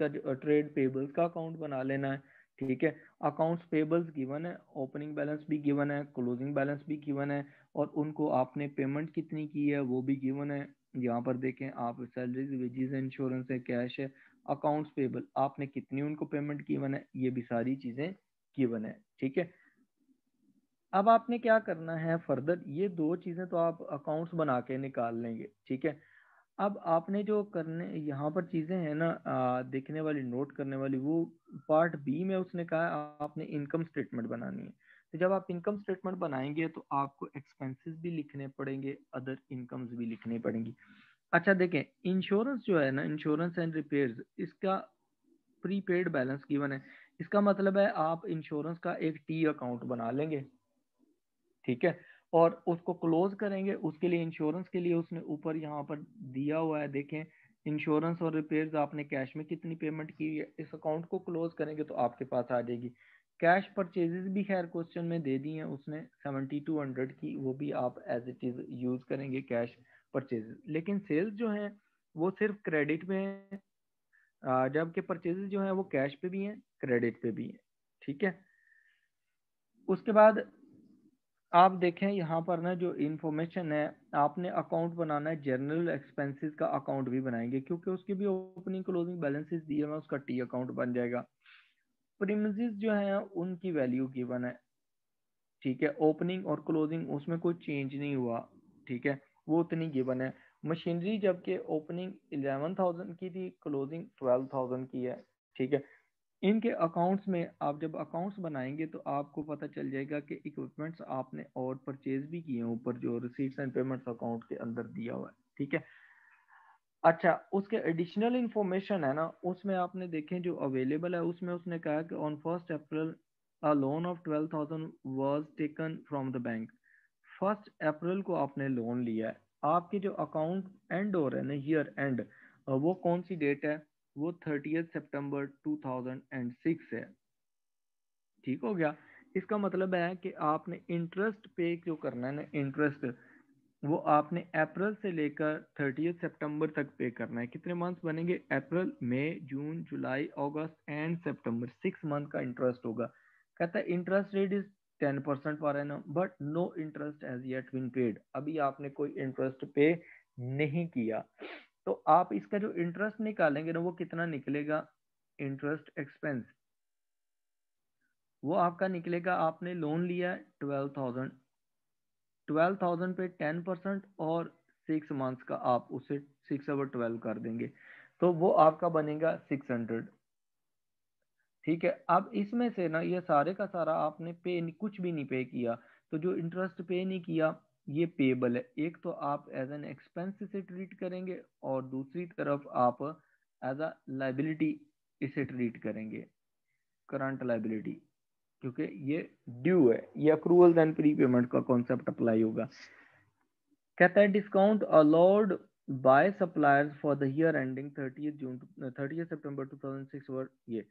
का अकाउंट बना लेना है, ठीक है। अकाउंट्स पेबल्स गिवन है, ओपनिंग बैलेंस भी गिवन है, क्लोजिंग बैलेंस भी गिवन है, और उनको आपने पेमेंट कितनी की है वो भी गिवन है। यहाँ पर देखें आप, सैलरीज, वेजेस, इंश्योरेंस है, कैश है, अकाउंट्स पेबल आपने कितनी उनको पेमेंट गिवन है, ये भी सारी चीजें गिवन है, ठीक है। अब आपने क्या करना है फर्दर, ये दो चीजें तो आप अकाउंट्स बना के निकाल लेंगे, ठीक है। अब आपने जो करने यहाँ पर चीजें हैं ना देखने वाली, नोट करने वाली, वो पार्ट बी में उसने कहा आपने इनकम स्टेटमेंट बनानी है। तो जब आप इनकम स्टेटमेंट बनाएंगे तो आपको एक्सपेंसेस भी लिखने पड़ेंगे, अदर इनकम्स भी लिखनी पड़ेंगी। अच्छा देखें, इंश्योरेंस जो है ना, इंश्योरेंस एंड रिपेयर्स, इसका प्रीपेड बैलेंस गिवन है। इसका मतलब है आप इंश्योरेंस का एक टी अकाउंट बना लेंगे, ठीक है, और उसको क्लोज करेंगे। उसके लिए इंश्योरेंस के लिए उसने ऊपर यहाँ पर दिया हुआ है, देखें इंश्योरेंस और रिपेयर्स आपने कैश में कितनी पेमेंट की है, इस अकाउंट को क्लोज करेंगे तो आपके पास आ जाएगी। कैश परचेजेस भी खैर क्वेश्चन में दे दी हैं उसने 7200 की, वो भी आप एज इट इज यूज करेंगे कैश परचेजेस। लेकिन सेल्स जो है वो सिर्फ क्रेडिट में है, जबकि परचेजेस जो है वो कैश पे भी हैं, क्रेडिट पे भी हैं, ठीक है। उसके बाद आप देखें यहाँ पर ना जो इन्फॉर्मेशन है, आपने अकाउंट बनाना है, जनरल एक्सपेंसेस का अकाउंट भी बनाएंगे, क्योंकि उसके भी ओपनिंग क्लोजिंग बैलेंसेस दिए हुए हैं, उसका टी अकाउंट बन जाएगा। प्रीमिसेस जो है उनकी वैल्यू गिवन है, ठीक है। ओपनिंग और क्लोजिंग उसमें कोई चेंज नहीं हुआ, ठीक है, वो उतनी गिवन है। मशीनरी जबकि ओपनिंग 11,000 की थी, क्लोजिंग 12,000 की है, ठीक है। इनके अकाउंट्स में आप जब अकाउंट्स बनाएंगे तो आपको पता चल जाएगा कि इक्विपमेंट्स आपने और परचेज भी किए हैं, ऊपर जो रिसीट्स एंड पेमेंट्स अकाउंट के अंदर दिया हुआ है, ठीक है। अच्छा, उसके एडिशनल इंफॉर्मेशन है ना, उसमें आपने देखें जो अवेलेबल है, उसमें उसने कहा कि on 1 April a loan of 12,000 was taken from the bank. 1 अप्रैल को आपने लोन लिया है। आपके जो अकाउंट एंड हो रहे हैं ना, ईयर एंड, वो कौन सी डेट है? वो 30 सितंबर 2006 है। ठीक हो गया। इसका मतलब है कि आपने इंटरेस्ट पे जो करना है ना, इंटरेस्ट, वो आपने अप्रैल से लेकर 30 सितंबर तक पे करना है। कितने मंथ्स बनेंगे? अप्रैल, मई, जून, जुलाई, अगस्त एंड सितंबर, 6 मंथ का इंटरेस्ट होगा। कहता है interest rate is 10% per annum but no interest has yet been paid. अभी आपने कोई इंटरेस्ट पे नहीं किया, तो आप इसका जो इंटरेस्ट निकालेंगे ना, वो कितना निकलेगा? इंटरेस्ट एक्सपेंस वो आपका निकलेगा, आपने लोन लिया है 12,000, 12,000 पे 10% और 6 मंथ्स का आप उसे 6/12 कर देंगे, तो वो आपका बनेगा 600। ठीक है। अब इसमें से ना ये सारे का सारा आपने पे कुछ भी नहीं पे किया, तो जो इंटरेस्ट पे नहीं किया ये पेबल है। एक तो आप एज एन एक्सपेंस से ट्रीट करेंगे और दूसरी तरफ आप एज अ लाइबिलिटी इसे ट्रीट करेंगे, करंट लाइबिलिटी, क्योंकि ये ड्यू है। ये अक्रूवल एंड प्री पेमेंट का कॉन्सेप्ट अप्लाई होगा। कहता है discount allowed by suppliers for the year ending 30 सितंबर 2006 वर ये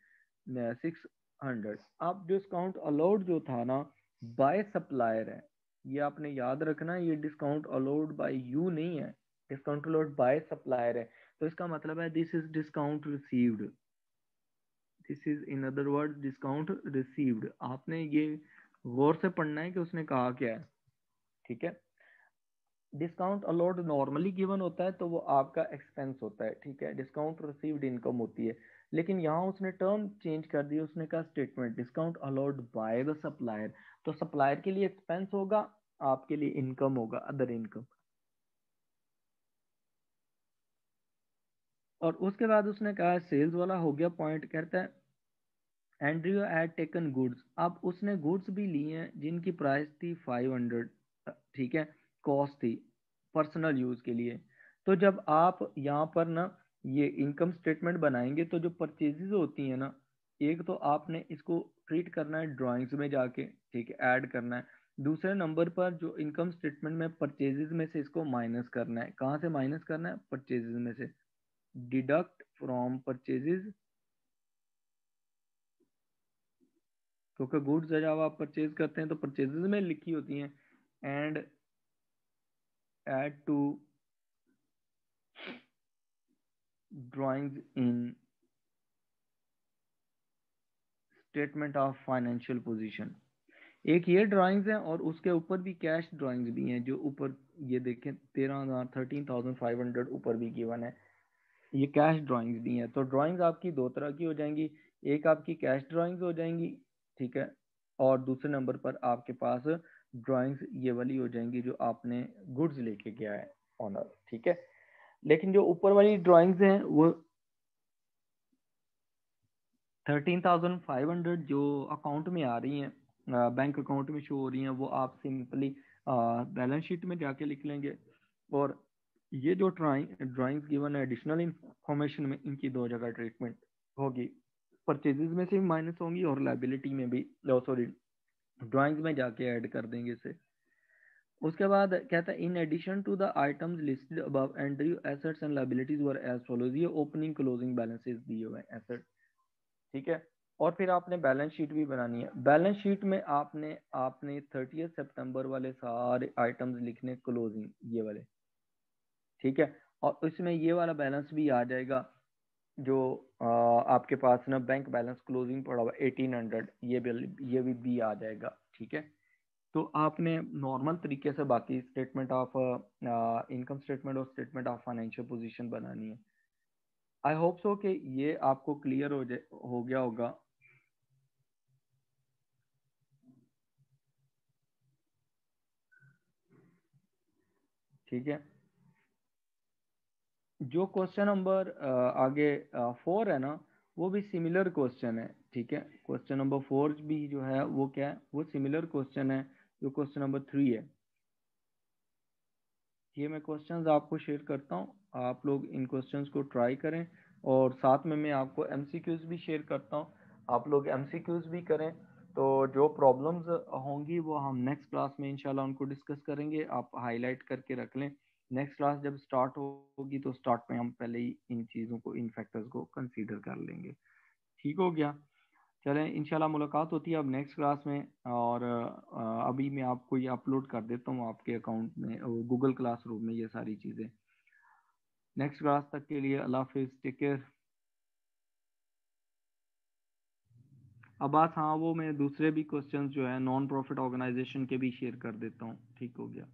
600। अब डिस्काउंट अलाउड जो था ना, बाय सप्लायर है, ये आपने याद रखना। ये डिस्काउंट अलाउड बाय यू नहीं है, डिस्काउंट अलाउड बाय सप्लायर है। तो इसका मतलब है this is discount received, this is in other word discount received. आपने ये गौर से पढ़ना है कि उसने कहा क्या है। ठीक है। डिस्काउंट अलाउड नॉर्मली गिवन होता है तो वो आपका एक्सपेंस होता है। ठीक है। डिस्काउंट रिसीव्ड इनकम होती है, लेकिन यहाँ उसने टर्म चेंज कर दी। उसने कहा statement discount allowed by the supplier, तो सप्लायर के लिए एक्सपेंस होगा, आपके लिए इनकम होगा, अदर इनकम। और उसके बाद उसने कहा सेल्स वाला हो गया पॉइंट। कहता है एंड्रयू हैड टेकन गुड्स। अब उसने गुड्स भी लिए हैं जिनकी प्राइस थी 500। ठीक है। कॉस्ट थी पर्सनल यूज के लिए। तो जब आप यहाँ पर ना ये इनकम स्टेटमेंट बनाएंगे, तो जो परचेजेस होती है ना, एक तो आपने इसको ट्रीट करना है ड्राइंग्स में जाके, ठीक है, ऐड करना है। दूसरे नंबर पर जो इनकम स्टेटमेंट में परचेजेस में से इसको माइनस करना है। कहाँ से माइनस करना है? परचेजेस में से। डिडक्ट फ्रॉम परचेजेस, क्योंकि गुड्स जब आप परचेज करते हैं तो परचेजेस में लिखी होती हैं। And add to drawings in statement of financial position. एक ये ड्राइंग्स हैं और उसके ऊपर भी कैश ड्राइंग्स भी हैं, जो ऊपर ये देखें 13,000 13,500 ऊपर भी गिवन है। ये कैश ड्राइंग्स भी हैं। तो ड्राइंग्स आपकी दो तरह की हो जाएंगी, एक आपकी कैश ड्राइंग्स हो जाएंगी, ठीक है, और दूसरे नंबर पर आपके पास ड्राइंग्स ये वाली हो जाएंगी जो आपने गुड्स लेके गया है ऑनर। ठीक है। लेकिन जो ऊपर वाली ड्राइंग्स हैं वो 13,500 जो अकाउंट में आ रही हैं, बैंक अकाउंट में शो हो रही हैं, वो आप सिंपली बैलेंस शीट में जाके लिख लेंगे। और ये जो ड्राइंग्स गिवन है एडिशनल इंफॉर्मेशन में, इनकी दो जगह ट्रीटमेंट होगी। परचेजेस में से भी माइनस होंगी और लाइबिलिटी में भी, सॉरी, ड्राइंग्स में जाके ऐड कर देंगे इसे। उसके बाद कहता है in addition to the items listed above entry assets and liabilities were as follows. ये ओपनिंग क्लोजिंग बैलेंसेस दिए हुए हैं एसेट। ठीक है। और फिर आपने बैलेंस शीट भी बनानी है। बैलेंस शीट में आपने आपने 30 सितंबर वाले सारे आइटम्स लिखने, क्लोजिंग ये वाले। ठीक है। और इसमें ये वाला बैलेंस भी आ जाएगा जो आपके पास ना बैंक बैलेंस क्लोजिंग पड़ा हुआ 1800, ये भी आ जाएगा। ठीक है। तो आपने नॉर्मल तरीके से बाकी स्टेटमेंट ऑफ इनकम स्टेटमेंट और स्टेटमेंट ऑफ फाइनेंशियल पोजीशन बनानी है। आई होप सो कि ये आपको क्लियर हो गया होगा। ठीक है। जो क्वेश्चन नंबर आगे 4 है ना, वो भी सिमिलर क्वेश्चन है। ठीक है। क्वेश्चन नंबर 4 भी जो है वो क्या है, वो सिमिलर क्वेश्चन है जो क्वेश्चन नंबर 3 है। ये मैं क्वेश्चंस आपको शेयर करता हूँ, आप लोग इन क्वेश्चंस को ट्राई करें, और साथ में मैं आपको एमसीक्यूज भी शेयर करता हूँ, आप लोग एमसीक्यूज भी करें। तो जो प्रॉब्लम्स होंगी वो हम नेक्स्ट क्लास में इंशाल्लाह उनको डिस्कस करेंगे। आप हाईलाइट करके रख लें नेक्स्ट क्लास जब स्टार्ट होगी तो स्टार्ट में हम पहले ही इन चीज़ों को, इन फैक्टर्स को कंसीडर कर लेंगे। ठीक हो गया। चलें, इंशाल्लाह मुलाकात होती है अब नेक्स्ट क्लास में। और अभी मैं आपको ये अपलोड कर देता हूँ आपके अकाउंट में, गूगल क्लासरूम में, ये सारी चीज़ें। नेक्स्ट क्लास तक के लिए अल्लाह हाफिज़, टेक केयर। अब बात, हाँ, वो मैं दूसरे भी क्वेश्चंस जो है नॉन प्रॉफिट ऑर्गेनाइजेशन के भी शेयर कर देता हूँ। ठीक हो गया।